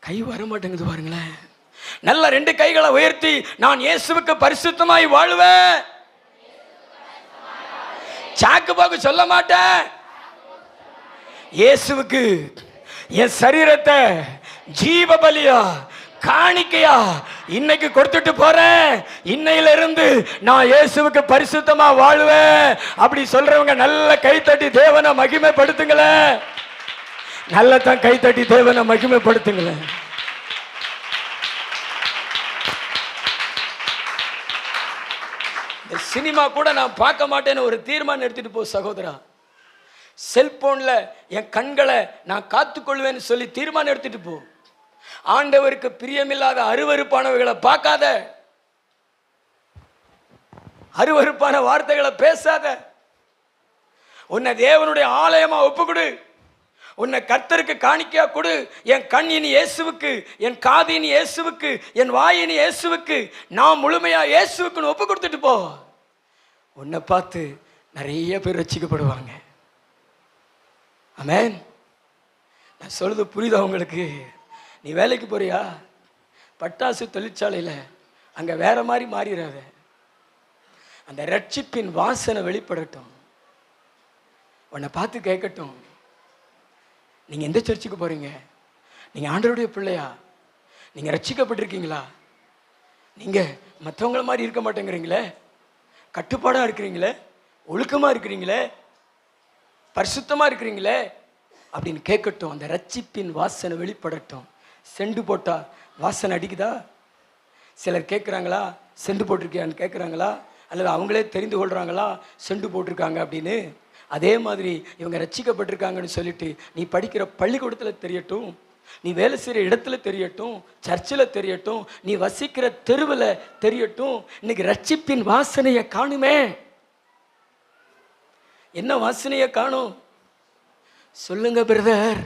கை வர மாட்டேங்குது பாருங்களேன். நல்ல 2 கைகளை உயர்த்தி நான் இயேசுவுக்கு பரிசுத்தமாய் வாழுவேன். சாக்கு பாக்கு சொல்ல மாட்டேன். இயேசுவுக்கு என் சரீரத்தை ஜீவ பலியா காணிக்கையா இன்னைக்கு கொடுத்துட்டு போறேன். இன்னையில இருந்து நான் இயேசுவுக்கு பரிசுத்தமா வாழுவேன் அப்படி சொல்றவங்க நல்ல கைத்தட்டி தேவனை மகிமைப்படுத்துங்களேன். நல்லதான் கைத்தட்டி தேவனை மகிமைப்படுத்துங்களேன். சினிமா கூட நான் பார்க்க மாட்டேன்னு ஒரு தீர்மானம் எடுத்துட்டு போ சகோதரா. செல்போன்ல என் கண்களை நான் காத்துக்கொள்வேன்னு சொல்லி தீர்மானம் எடுத்துட்டு போ. ஆண்டவருக்கு பிரியமில்லாத அருவருப்பானவைகளை பார்க்காத, அருவருப்பான வார்த்தைகளை பேசாத. உன்னை தேவனுடைய ஆலயமா ஒப்புக்கொடு. உன்னை கர்த்தருக்கு காணிக்கையா கொடு. என் கண் இனி இயேசுவுக்கு, என் காது இனி இயேசுவுக்கு, என் வாய் இனி இயேசுவுக்கு, நான் முழுமையா இயேசுவுக்குன்னு ஒப்பு கொடுத்துட்டு போ. உன்னை பார்த்து நிறைய பேர் ரட்சிக்கப்படுவாங்க. ஆமென். நான் சொல்றது புரியுதா உங்களுக்கு? நீ வேலைக்கு போறியா, பட்டாசு தொழிற்சாலையில் அங்கே வேற மாதிரி மாறிடாத. அந்த ரட்சிப்பின் வாசனை வெளிப்படட்டும், உன்னை பார்த்து கேட்கட்டும், நீங்கள் எந்த சர்ச்சுக்கு போகிறீங்க, நீங்கள் ஆண்டவருடைய பிள்ளையா, நீங்கள் ரட்சிக்கப்பட்டிருக்கீங்களா, நீங்கள் மற்றவங்கள மாதிரி இருக்க மாட்டேங்கிறீங்களே, கட்டுப்பாடாக இருக்கிறீங்களே, ஒழுக்கமாக இருக்கிறீங்களே, பரிசுத்தமாக இருக்கிறீங்களே அப்படின்னு கேட்கட்டும். அந்த ரட்சிப்பின் வாசனை வெளிப்படட்டும். செண்டு போட்டால் வாசனை அடிக்குதா? சிலர் கேட்குறாங்களா, செண்டு போட்டிருக்கியான்னு கேட்குறாங்களா, அல்லது அவங்களே தெரிந்து கொள்கிறாங்களா செண்டு போட்டிருக்காங்க அப்படின்னு? அதே மாதிரி இவங்க ரட்சிக்கப்பட்டிருக்காங்கன்னு சொல்லிட்டு நீ படிக்கிற பள்ளிக்கூடத்தில் தெரியட்டும், நீ வேலை செய்கிற இடத்துல தெரியட்டும், சர்ச்சில் தெரியட்டும், நீ வசிக்கிற தெருவில் தெரியட்டும். இன்னைக்கு ரட்சிப்பின் வாசனையை காணுமே. என்ன வாசனையை காணும் சொல்லுங்க பிரதர்?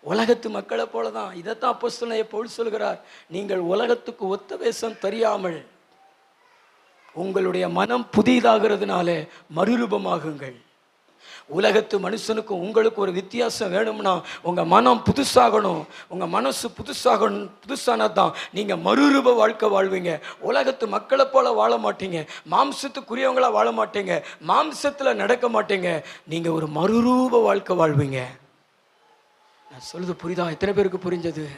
உலகத்து மக்களை போலதான். இதைத்தான் அப்போஸ்தலனாகிய பவுல் சொல்கிறார், நீங்கள் உலகத்துக்கு ஒத்த வேஷம் தெரியாமல் உங்களுடைய மனம் புதிதாகிறதுனால மறுரூபமாகுங்கள். உலகத்து மனுஷனுக்கும் உங்களுக்கு ஒரு வித்தியாசம் வேணும்னா உங்கள் மனம் புதுசாகணும், உங்கள் மனசு புதுசானதான் நீங்கள் மறுரூப வாழ்க்கை வாழ்வீங்க. உலகத்து மக்களை போல வாழ மாட்டீங்க, மாம்சத்துக்குரியவங்களா வாழ மாட்டீங்க, மாம்சத்தில் நடக்க மாட்டீங்க, நீங்கள் ஒரு மறுரூப வாழ்க்கை வாழ்வீங்க. நான் சொல்லுது புரியுதா? எத்தனை பேருக்கு புரிஞ்சது?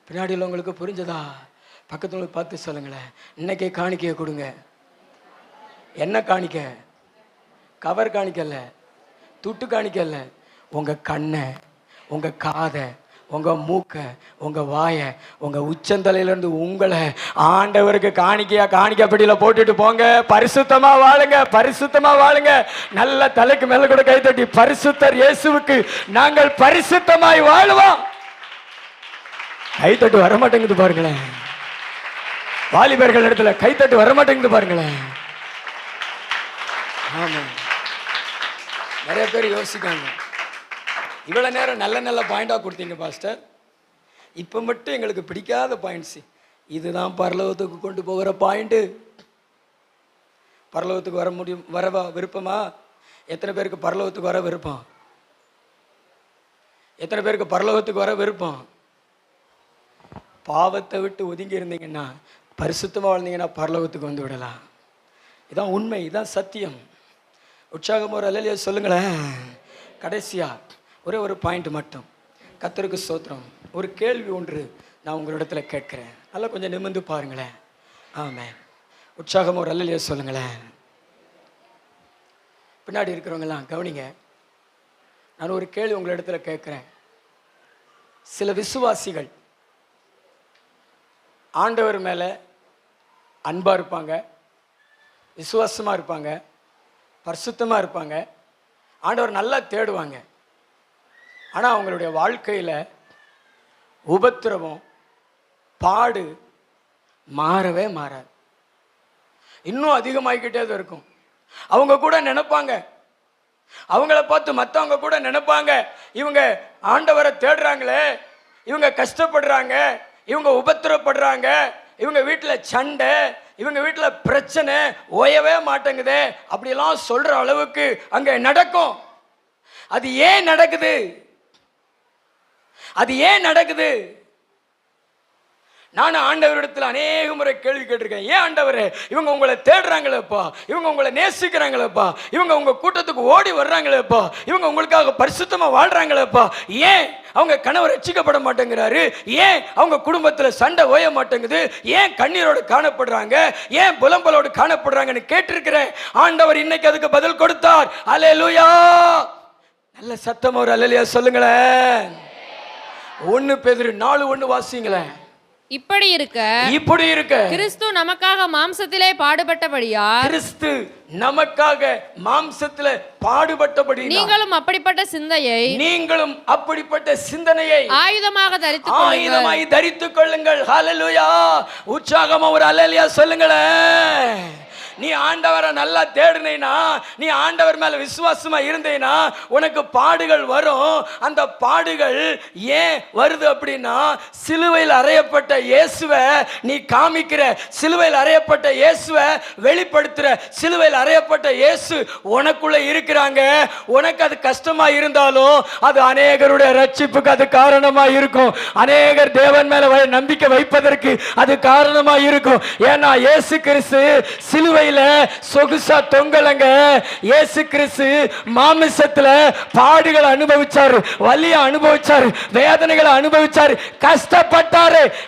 பின்னாடியில் உங்களுக்கு புரிஞ்சதா? பக்கத்துல பார்த்து சொல்லுங்களேன். இன்னைக்கே காணிக்கையை கொடுங்க. என்ன காணிக்க? கவர் காணிக்கல, துட்டு காணிக்கல. உங்கள் கண்ணை, உங்கள் காதை, உங்கள் மூக்கை, உங்கள் வாயை, உங்கள் உச்சந்தலையிலேருந்து உங்களை ஆண்டவருக்கு காணிக்கப்படியில் போட்டுட்டு போங்க. பரிசுத்தமாக வாழுங்க, பரிசுத்தமாக வாழுங்க. நல்ல தலைக்கு மேலே கூட கைத்தட்டி, பரிசுத்தர் இயேசுவுக்கு நாங்கள் பரிசுத்தமாய் வாழுவோம். கைத்தட்டு வரமாட்டேங்குது பாருங்களேன். வாலிபர்கள் இடத்துல கைத்தட்டு வரமாட்டேங்குது பாருங்களேன். ஆமாம், நிறைய பேர் யோசிக்காங்க, இவ்வளோ நேரம் நல்ல நல்ல பாயிண்டாக கொடுத்தீங்க பாஸ்டர், இப்போ மட்டும் எங்களுக்கு பிடிக்காத பாயிண்ட்ஸு. இதுதான் பரலோகத்துக்கு கொண்டு போகிற பாயிண்ட்டு. பரலோகத்துக்கு வர விருப்பமா? எத்தனை பேருக்கு பரலோகத்துக்கு வர விருப்பம்? எத்தனை பேருக்கு பரலோகத்துக்கு வர விருப்பம்? பாவத்தை விட்டு ஒதுங்கி இருந்தீங்கன்னா, பரிசுத்தமாக வாழ்ந்தீங்கன்னா பரலோகத்துக்கு வந்து விடலாம். இதான் உண்மை, இதான் சத்தியம். உற்சாகம் ஒரு அல்லையா சொல்லுங்களேன். கடைசியா ஒரே ஒரு பாயிண்ட் மட்டும். கர்த்தருக்கு ஸ்தோத்திரம். ஒரு கேள்வி ஒன்று நான் உங்களிடத்துல கேட்குறேன், நல்லா கொஞ்சம் நிமிர்ந்து பாருங்களேன். ஆமென். உற்சாகம் ஒரு அல்லையா சொல்லுங்களேன். பின்னாடி இருக்கிறவங்கலாம் கவனிங்க. நான் ஒரு கேள்வி உங்களிடத்துல கேட்குறேன். சில விசுவாசிகள் ஆண்டவர் மேலே அன்பாக இருப்பாங்க, விசுவாசமாக இருப்பாங்க, பரிசுத்தமாக இருப்பாங்க, ஆண்டவர் நல்லா தேடுவாங்க. ஆனால் அவங்களுடைய வாழ்க்கையில் உபத்திரவம், பாடு மாறவே மாறாது, இன்னும் அதிகமாகிக்கிட்டே தான் இருக்கும். அவங்க கூட நினைப்பாங்க, அவங்கள பார்த்து மற்றவங்க கூட நினைப்பாங்க, இவங்க ஆண்டவரை தேடுறாங்களே, இவங்க கஷ்டப்படுறாங்க, இவங்க உபத்திரப்படுறாங்க, இவங்க வீட்டில் சண்டை, இவங்க வீட்டில் பிரச்சனை ஓயவே மாட்டேங்குது, அப்படிலாம் சொல்ற அளவுக்கு அங்கே நடக்கும். அது ஏன் நடக்குது? அது ஏன் நடக்குது? நானும் ஆண்டவரிடத்தில் அநேக முறை கேள்வி கேட்டிருக்கேன். ஏன் ஆண்டவரே இவங்க உங்களை தேடுறாங்களேப்பா, இவங்க உங்களை நேசிக்கிறாங்களேப்பா, இவங்க உங்க கூட்டத்துக்கு ஓடி வர்றாங்களேப்பா, இவங்க உங்களுக்காக பரிசுத்தமாக வாழ்றாங்களேப்பா, ஏன் அவங்க கணவர் ரட்சிக்கப்பட மாட்டேங்கிறாரு, ஏன் அவங்க குடும்பத்தில் சண்டை ஓய மாட்டேங்குது, ஏன் கண்ணீரோடு காணப்படுறாங்க, ஏன் புலம்பலோடு காணப்படுறாங்கன்னு கேட்டிருக்கிறேன். ஆண்டவர் இன்னைக்கு அதுக்கு பதில் கொடுத்தார். அல்லேலூயா. நல்ல சத்தம் ஒரு அல்லேலூயா சொல்லுங்களேன். 1 பேதுரு 4:1 வாசிங்களேன். இப்படி இருக்க கிறிஸ்து நமக்காக மாம்சத்திலே பாடுபட்டபடியால், கிறிஸ்து நமக்காக மாம்சத்திலே பாடுபட்டபடியால் நீங்களும் அப்படிப்பட்ட சிந்தனையை ஆயுதமாய் தரித்துக் கொள்ளுங்கள். ஹல்லேலூயா. உற்சாகமா ஒரு அல்லேலூயா சொல்லுங்களேன். நீ ஆண்டவரை நல்லா தேடுனீனா, நீ ஆண்டவர் மேல விசுவாசமா இருந்தீனா உனக்கு பாடுகள் வரும். அந்த பாடுகள் ஏன் வருது அப்படின்னா, சிலுவையில் அறையப்பட்ட இயேசுவை நீ காமிக்கிற, சிலுவையில் அறையப்பட்ட இயேசுவை வெளிப்படுத்துற, சிலுவையில் அறையப்பட்ட இயேசு உனக்குள்ள இருக்கிறாங்க. உனக்கு அது கஷ்டமா இருந்தாலும் அது அநேகருடைய ரட்சிப்புக்கு அது காரணமா இருக்கும். அநேகர் தேவன் மேல நம்பிக்கை வைப்பதற்கு அது காரணமா இருக்கும். ஏன்னா இயேசு கிறிஸ்து சிலுவையில சொகுசா தொங்கலங்க. இயேசு கிறிஸ்து மாமிசத்துல பாடுகளை அனுபவிச்சாரு, வலியை அனுபவிச்சாரு, வேதனைகளை அனுபவிச்சாரு,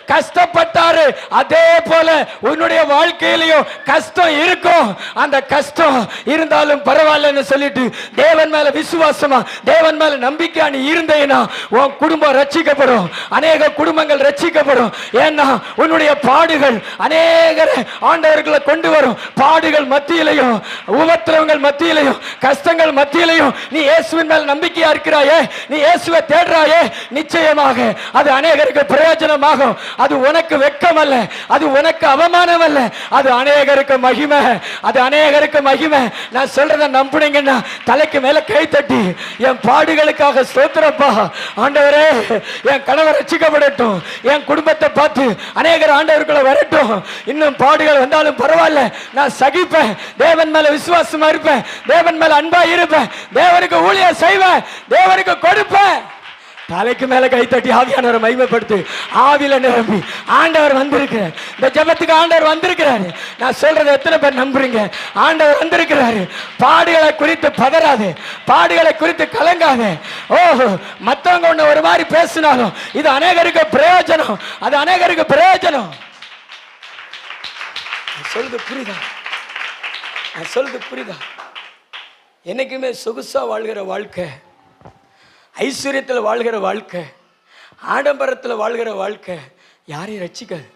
கஷ்டப்பட்டாரு. அதே போல உன்னுடைய வாழ்க்கையிலையும் கஷ்டம் இருக்கும். அந்த கஷ்டம் இருந்தாலும் பரவாயில்லன்னு சொல்லிட்டு தேவன் மேல விசுவாசமா, தேவன் மேல நம்பிக்கை நீ இருந்தேனா உன் குடும்பம் ரட்சிக்கப்படும். அநேக குடும்பங்கள் ரட்சிக்கப்படும். ஏன்னா உன்னுடைய பாடுகள் அநேகரை ஆண்டவர்களை கொண்டு வரும். பாடுகள் மத்தியிலையும், உபத்திரவங்கள் மத்தியிலையும், கஷ்டங்கள் மத்தியிலையும் நீ இயேசுவின் மேல் நம்பிக்கையா இருக்கிறாயே, நீ இயேசுவை தேடுறாயே, நிச்சயமாக அது அநேகருக்கு பிரயோஜனமாகும். அது உனக்கு வெட்கம் அல்ல, அது உனக்கு அவமானம் அல்ல, அது அநேகருக்கு மகிமை, அது அநேகருக்கு மகிமை. நான் சொல்றத நம்புனீங்கன்னா தலைக்கு மேல கை தட்டி என் பாடுகளுக்காக ஸ்தோத்திரப்பா ஆண்டவரே, என் கணவர் ரட்சிக்கப்படட்டும், என் குடும்பத்தை பார்த்து அநேகர் ஆண்டவர்களை வரட்டும். இன்னும் பாடுகள் வந்தாலும் பரவாயில்ல, நான் சகிப்பேன், தேவன் மேல விசுவாசமா இருப்பேன், தேவன் மேல அன்பா இருப்பேன், தேவனுக்கு ஊழியம் செய்வேன், தேவனுக்கு கொடுப்பேன். தலைக்கு மேல கை தட்டி ஆவியானவரை மகிமைப்படுத்து. ஆவியில நிரம்பி ஆண்டவர் வந்திருக்கிறார். இந்த ஜெபத்துக்கு ஆண்டவர் வந்திருக்கிறாரு. நான் சொல்றதை எத்தனை பேர் நம்புறீங்க? ஆண்டவர் வந்திருக்கிறாரு. பாடுகளை குறித்து பதறாது, பாடுகளை குறித்து கலங்காது. ஓஹோ, மற்றவங்க ஒண்ணு ஒரு மாதிரி பேசினாலும் இது அநேகருக்கு பிரயோஜனம், அது அநேகருக்கு பிரயோஜனம். சொல்லுது புரியுதா? நான் சொல்லுது புரியுதா? என்னைக்குமே சொகுசா வாழ்கிற வாழ்க்கை, ஐஸ்வர்யத்தில் வாழ்கிற வாழ்க்கை, ஆடம்பரத்தில் வாழ்கிற வாழ்க்கை யாரையும் ரட்சிக்காது,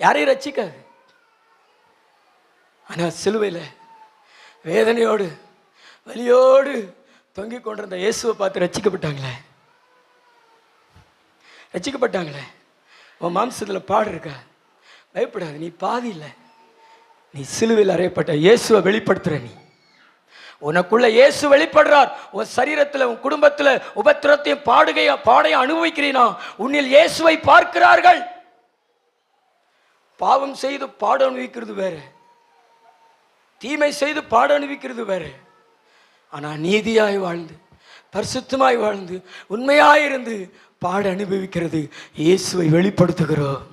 யாரையும் ரட்சிக்காது. ஆனால் சிலுவையில் வேதனையோடு வலியோடு தொங்கிக் கொண்டிருந்த இயேசுவை பார்த்து ரட்சிக்கப்பட்டாங்களே, ரட்சிக்கப்பட்டாங்களே. உன் மாம்சத்தில் பாடு இருக்கா? பயப்படாது, நீ பாதி இல்லை, நீ சிலுவையில் அறையப்பட்ட இயேசுவை வெளிப்படுத்துற. நீ உனக்குள்ள இயேசு வெளிப்படுறார். உன் சரீரத்தில், உன் குடும்பத்தில் உபத்திரத்தையும் பாடையும் அனுபவிக்கிறீனா, உன்னில் இயேசுவை பார்க்கிறார்கள். பாவம் செய்து பாட அனுபவிக்கிறது வேற, தீமை செய்து பாட அனுபவிக்கிறது வேற. ஆனால் நீதியாய் வாழ்ந்து, பரிசுத்தமாய் வாழ்ந்து, உண்மையாயிருந்து பாட அனுபவிக்கிறது இயேசுவை வெளிப்படுத்துகிறோம்.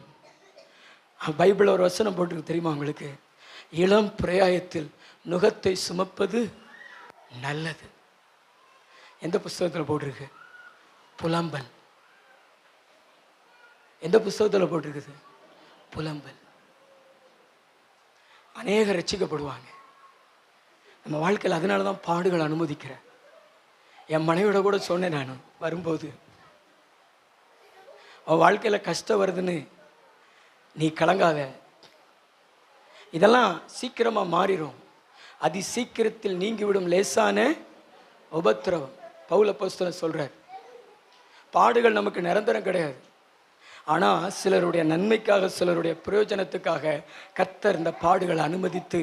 பைபிள் ஒரு வசனம் போட்டிருக்கு தெரியுமா உங்களுக்கு? இளம் பிரயாயத்தில் நுகத்தை சுமப்பது நல்லது. எந்த புஸ்தகத்தில் போட்டிருக்கு? புலம்பல். எந்த புஸ்தகத்தில் போட்டிருக்குது? புலம்பல். அநேக ரட்சிக்கப்படுவாங்க நம்ம வாழ்க்கையில். அதனால தான் பாடுகள் அனுமதிக்கிறேன். என் மனைவியோட கூட சொன்னேன் நான் வரும்போது, அவன் வாழ்க்கையில் கஷ்டம் வருதுன்னு நீ கலங்காத, இதெல்லாம் சீக்கிரமா மாறிடும், அதி சீக்கிரத்தில் நீங்கிவிடும் லேசான உபத்திரவம். பவுல் அப்போஸ்தலன் சொல்றார், பாடுகள் நமக்கு நிரந்தரம் கிடையாது. ஆனால் சிலருடைய நன்மைக்காக, சிலருடைய பிரயோஜனத்துக்காக கர்த்தர் இந்த பாடுகளை அனுமதித்து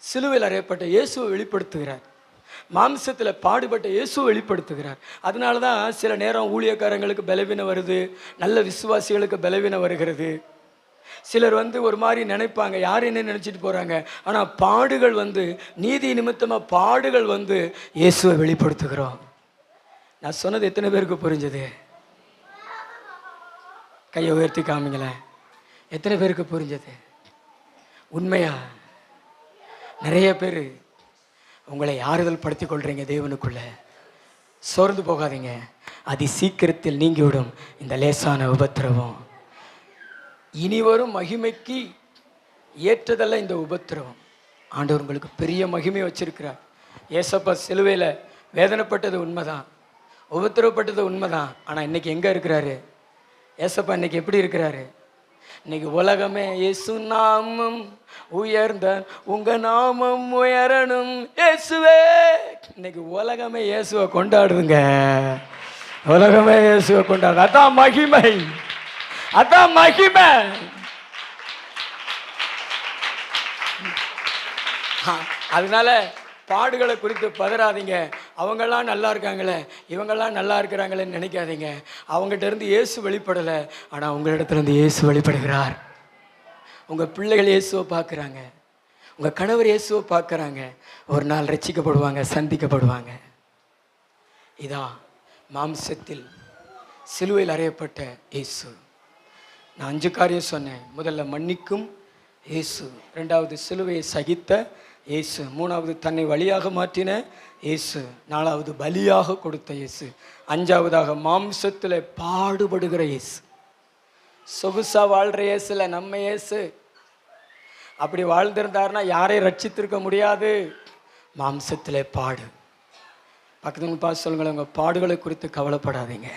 சிலுவையில் அறையப்பட்ட இயேசுவை வெளிப்படுத்துகிறார். மாம்சத்தில் பாடுபட்ட இயேசுவை வெளிப்படுத்துகிறார். அதனால தான் சில நேரம் ஊழியக்காரங்களுக்கு பலவீனம் வருது, நல்ல விசுவாசிகளுக்கு பலவீனம் வருகிறது. சிலர் ஒரு மாதிரி நினைப்பாங்க, யார் என்ன நினைச்சிட்டு போறாங்க. ஆனால் பாடுகள் நீதி நிமித்தமாக பாடுகள் இயேசுவை வெளிப்படுத்துகிறோம். நான் சொன்னது எத்தனை பேருக்கு புரிஞ்சது? கையை உயர்த்தி காமிங்களேன். எத்தனை பேருக்கு புரிஞ்சது? உண்மையா நிறைய பேர் உங்களை ஆறுதல் படுத்தி கொள்றீங்க. தேவனுக்குள்ள சோர்ந்து போகாதீங்க, அதி சீக்கிரத்தில் நீங்கிவிடும் இந்த லேசான உபத்திரவம். இனி வரும் மகிமைக்கு ஏற்றதல்ல இந்த உபத்திரவம். ஆண்டவர் உங்களுக்கு பெரிய மகிமை வச்சிருக்கிறார். ஏசப்பா சிலுவையில் வேதனைப்பட்டது உண்மைதான், உபத்திரவப்பட்டது உண்மைதான். ஆனால் இன்னைக்கு எங்கே இருக்கிறாரு ஏசப்பா? இன்னைக்கு எப்படி இருக்கிறாரு? இன்னைக்கு உலகமே இயேசு நாமம் உயர்ந்த உங்க நாமம் உயரணும் இயேசுவே. இன்னைக்கு உலகமே இயேசுவை கொண்டாடுதுங்க, உலகமே இயேசுவை கொண்டாடு. அதான் மகிமை, அதான் மகிமை. அதனால பாடுகளை குறித்து பதறாதீங்க. அவங்கெல்லாம் நல்லா இருக்காங்களே, இவங்கெல்லாம் நல்லா இருக்கிறாங்களேன்னு நினைக்காதீங்க. அவங்ககிட்ட இருந்து இயேசு வெளிப்படலை, ஆனால் உங்களிடத்துல இருந்து இயேசு வெளிப்படுகிறார். உங்கள் பிள்ளைகள் இயேசுவை பார்க்குறாங்க, உங்கள் கணவர் இயேசுவை பார்க்குறாங்க. ஒரு நாள் ரட்சிக்கப்படுவாங்க, சந்திக்கப்படுவாங்க. இதான் மாம்சத்தில் சிலுவையில் அறையப்பட்ட இயேசு. நான் 5 காரியம் சொன்னேன். முதல்ல மன்னிக்கும் இயேசு, 2வது சிலுவையை சகித்த இயேசு, 3வது தன்னை வழியாக மாற்றின இயேசு, 4வது பலியாக கொடுத்த இயேசு, 5வதாக மாம்சத்தில் பாடுபடுகிற இயேசு. சொகுசா வாழ்கிற இயேசுல நம்ம இயேசு. அப்படி வாழ்ந்திருந்தாருன்னா யாரையும் ரட்சித்திருக்க முடியாது. மாம்சத்தில் பாடு. பக்கத்துக்கு பார்த்து சொல்லுங்களேன், உங்கள் பாடுகளை குறித்து கவலைப்படாதீங்க.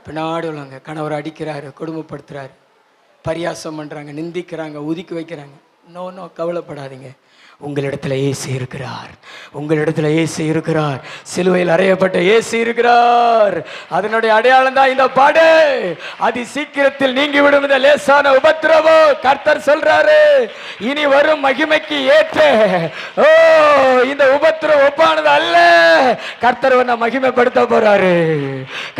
பின்னாடி உள்ளவங்க கணவர் அடிக்கிறாரு, கொடுமைப்படுத்துறாரு, பரியாசம் பண்ணுறாங்க, நிந்திக்கிறாங்க, ஒதுக்கி வைக்கிறாங்க. நோ, கவலைப்படாதீங்க. உங்களிடத்துல இயேசு இருக்கிறார், உங்களிடத்துல இயேசு இருக்கிறார். சிலுவையில் அறையப்பட்ட இயேசு இருக்கிறார். அதனுடைய அடையாளம் தான் இந்த பாடு. அதி சீக்கிரத்தில் நீங்கிவிடும் இந்த லேசான உபத்திரவம். கர்த்தர் சொல்றாரு, இனி வரும் மகிமைக்கு ஏற்ற இந்த உபத்திரவம் ஒப்பானது அல்ல. கர்த்தர் உன்னை மகிமைப்படுத்த போறாரு.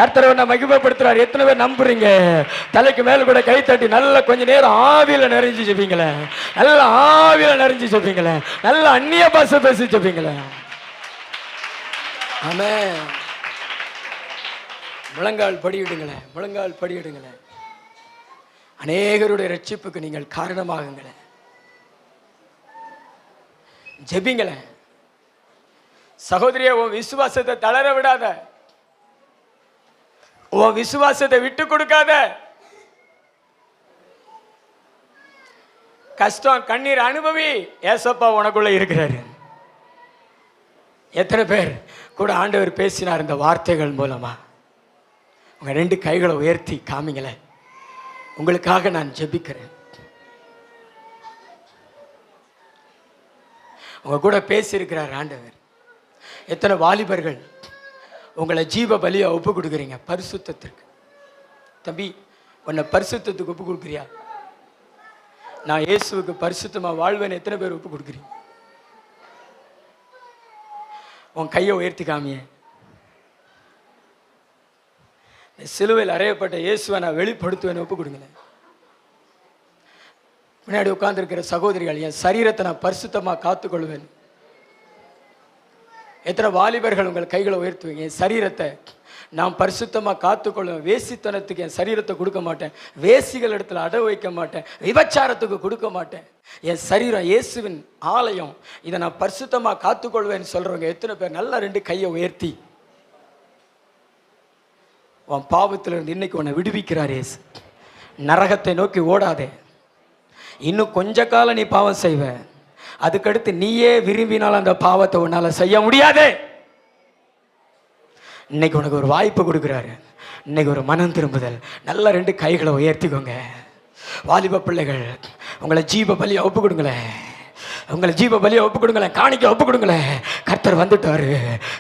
கர்த்தர் உன்னை மகிமைப்படுத்துறாரு. எத்தனை பேர் நம்புறீங்க? தலைக்கு மேல கூட கை தட்டி நல்ல கொஞ்ச நேரம் ஆவியில நிறைஞ்சு சொல்வீங்களே, நல்ல ஆவியில நிறைஞ்சு சொல்வீங்களே, நல்ல அந்நிய பாஷை பேசி சொல்வீங்களே. ஆமென். முழங்கால் படியிடுங்களேன், முழங்கால் படியிடுங்களேன். அநேகருடைய ரட்சிப்புக்கு நீங்கள் காரணமாகுங்களேன். ஜெபிங்களேன். சகோதரியே, உன் விசுவாசத்தை தளர விடாத, உன் விசுவாசத்தை விட்டு கொடுக்காத. கஷ்டம் கண்ணீர் அனுபவி. ஏசப்பா உனக்குள்ள இருக்கிறாரு. எத்தனை பேர் கூட ஆண்டவர் பேசினார் இந்த வார்த்தைகள் மூலமா? உங்க 2 கைகளை உயர்த்தி காமிங்களேன். உங்களுக்காக நான் ஜெபிக்கிறேன். உங்க கூட பேசியிருக்கிறார் ஆண்டவர். எத்தனை வாலிபர்கள் உங்களை ஜீவ பலியா ஒப்பு கொடுக்குறீங்க பரிசுத்தத்திற்கு? தம்பி, உன்னை பரிசுத்தத்துக்கு ஒப்பு கொடுக்குறியா? நான் இயேசுவுக்கு பரிசுத்தமா வாழ்வேன். எத்தனை பேர் ஒப்பு கொடுக்குறீங்க? உன் கையை உயர்த்தி காமிய. சிலுவையில் அறையப்பட்ட இயேசுவை நான் வெளிப்படுத்துவேன், ஒப்பு கொடுங்களேன். முன்னாடி உட்கார்ந்துருக்கிற சகோதரிகள், என் சரீரத்தை நான் பரிசுத்தமா காத்துக்கொள்வேன். எத்தனை வாலிபர்கள் உங்கள் கைகளை உயர்த்துவீங்க? என் சரீரத்தை நான் பரிசுத்தமாக காத்துக்கொள்வேன். வேசித்தனத்துக்கு என் சரீரத்தை கொடுக்க மாட்டேன். வேசிகள் இடத்துல அடவு வைக்க மாட்டேன். விபச்சாரத்துக்கு கொடுக்க மாட்டேன். என் சரீரம் இயேசுவின் ஆலயம், இதை நான் பரிசுத்தமாக காத்துக்கொள்வேன்னு சொல்கிறவங்க எத்தனை பேர்? நல்லா 2 கையை உயர்த்தி. உன் பாவத்திலிருந்து இன்னைக்கு உன்னை விடுவிக்கிறார் இயேசு. நரகத்தை நோக்கி ஓடாதே. இன்னும் கொஞ்ச காலம் நீ பாவம் செய்வ. அதுக்கடுத்து நீயே விரும்பினால் அந்த பாவத்தை உன்னால செய்ய முடியாது. இன்னைக்கு உனக்கு ஒரு வாய்ப்பு கொடுக்குறாரு. இன்னைக்கு ஒரு மனம் திரும்புதல். நல்ல 2 கைகளை உயர்த்திக்கோங்க. வாலிப பிள்ளைகள், உங்களை ஜீவ பலியை ஒப்பு கொடுங்களேன். உங்களை ஜீவ பலியை ஒப்பு கொடுங்களேன். காணிக்க ஒப்பு கொடுங்களேன். கர்த்தர் வந்துட்டாரு,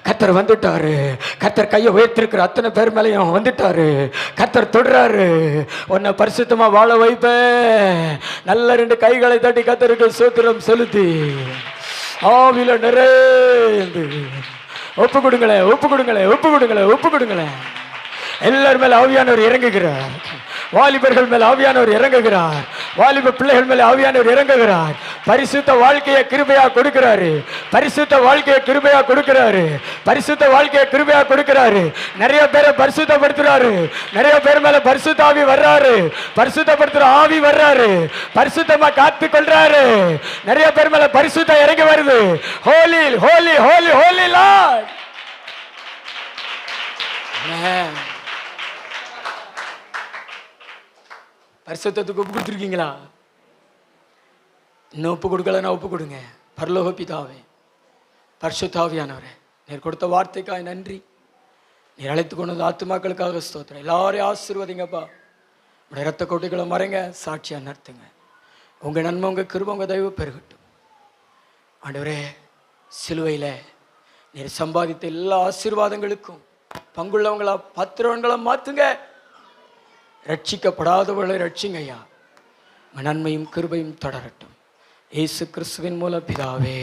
கர்த்தர் வந்துட்டாரு. கர்த்தர் கையை உயர்த்திருக்கிற அத்தனை பேர் மேலையும் வந்துட்டாரு. கர்த்தர் தொடுறாரு. உன்னை பரிசுத்தமா வாழ வைப்ப. நல்ல 2 கைகளை தட்டி கர்த்தருக்கு ஸ்தோத்திரம் செலுத்தி ஆவில நிறைந்து ஒப்பு கொடுங்களேன், ஒப்பு கொடுங்களேன், ஒப்பு கொடுங்களேன், ஒப்பு கொடுங்களேன். எல்லார் மேல ஆவியானவர் இறங்குகிறார். வாலிபர்கள் மேல் ஆவியானவர் இறங்குகிறார். வாலிப பிள்ளைகள் மேல் ஆவியானவர் இறங்குகிறார். பரிசுத்த வாழ்க்கையை கிருபையா கொடுக்கிறாரு. பரிசுத்த வாழ்க்கையை கிருபையா கொடுக்கிறாரு. பரிசுத்த வாழ்க்கையை கிருபையா கொடுக்கிறாரு. நிறைய பேரை பரிசுத்தப்படுத்துறாரு. நிறைய பேர் மேல பரிசுத்த ஆவி வர்றாரு. பரிசுத்தப்படுத்துற ஆவி வர்றாரு. பரிசுத்தமா காத்து கொள்றாரு. நிறைய பேர் மேல பரிசுத்த இறங்கி வருது. ஹோலி ஹோலி ஹோலி ஹோலி லார்ட். பரிசுத்தத்துக்கு ஒப்பு கொடுத்துருக்கீங்களா? இன்னும் ஒப்பு கொடுக்கலன்னா ஒப்பு கொடுங்க. பரலோக பிதாவே, பரிசுத்த ஆவியானவரே, நீர் கொடுத்த வார்த்தைக்காய் நன்றி. நீர் அழைத்து கொண்டு வந்த ஆத்துமாக்களுக்காக ஸ்தோத்திரம். எல்லாரையும் ஆசீர்வதிங்கப்பா. உடைய ரத்த கோட்டைகளை மறைங்க, சாட்சியாக நடத்துங்க. உங்கள் நன்மை, உங்கள் கிருபை, உங்கள் தயவு பெருகட்டும். ஆண்டவரே, சிலுவையில் நீர் சம்பாதித்த எல்லா ஆசீர்வாதங்களுக்கும் பங்குள்ளவங்களா பத்திரவன்களா மாற்றுங்க. ரட்சிக்கப்படாதவர்களை ரட்சிங்க ஐயா. நன்மையும் கிருபையும் தொடரட்டும். இயேசு கிறிஸ்துவின் மூலம் பிதாவே.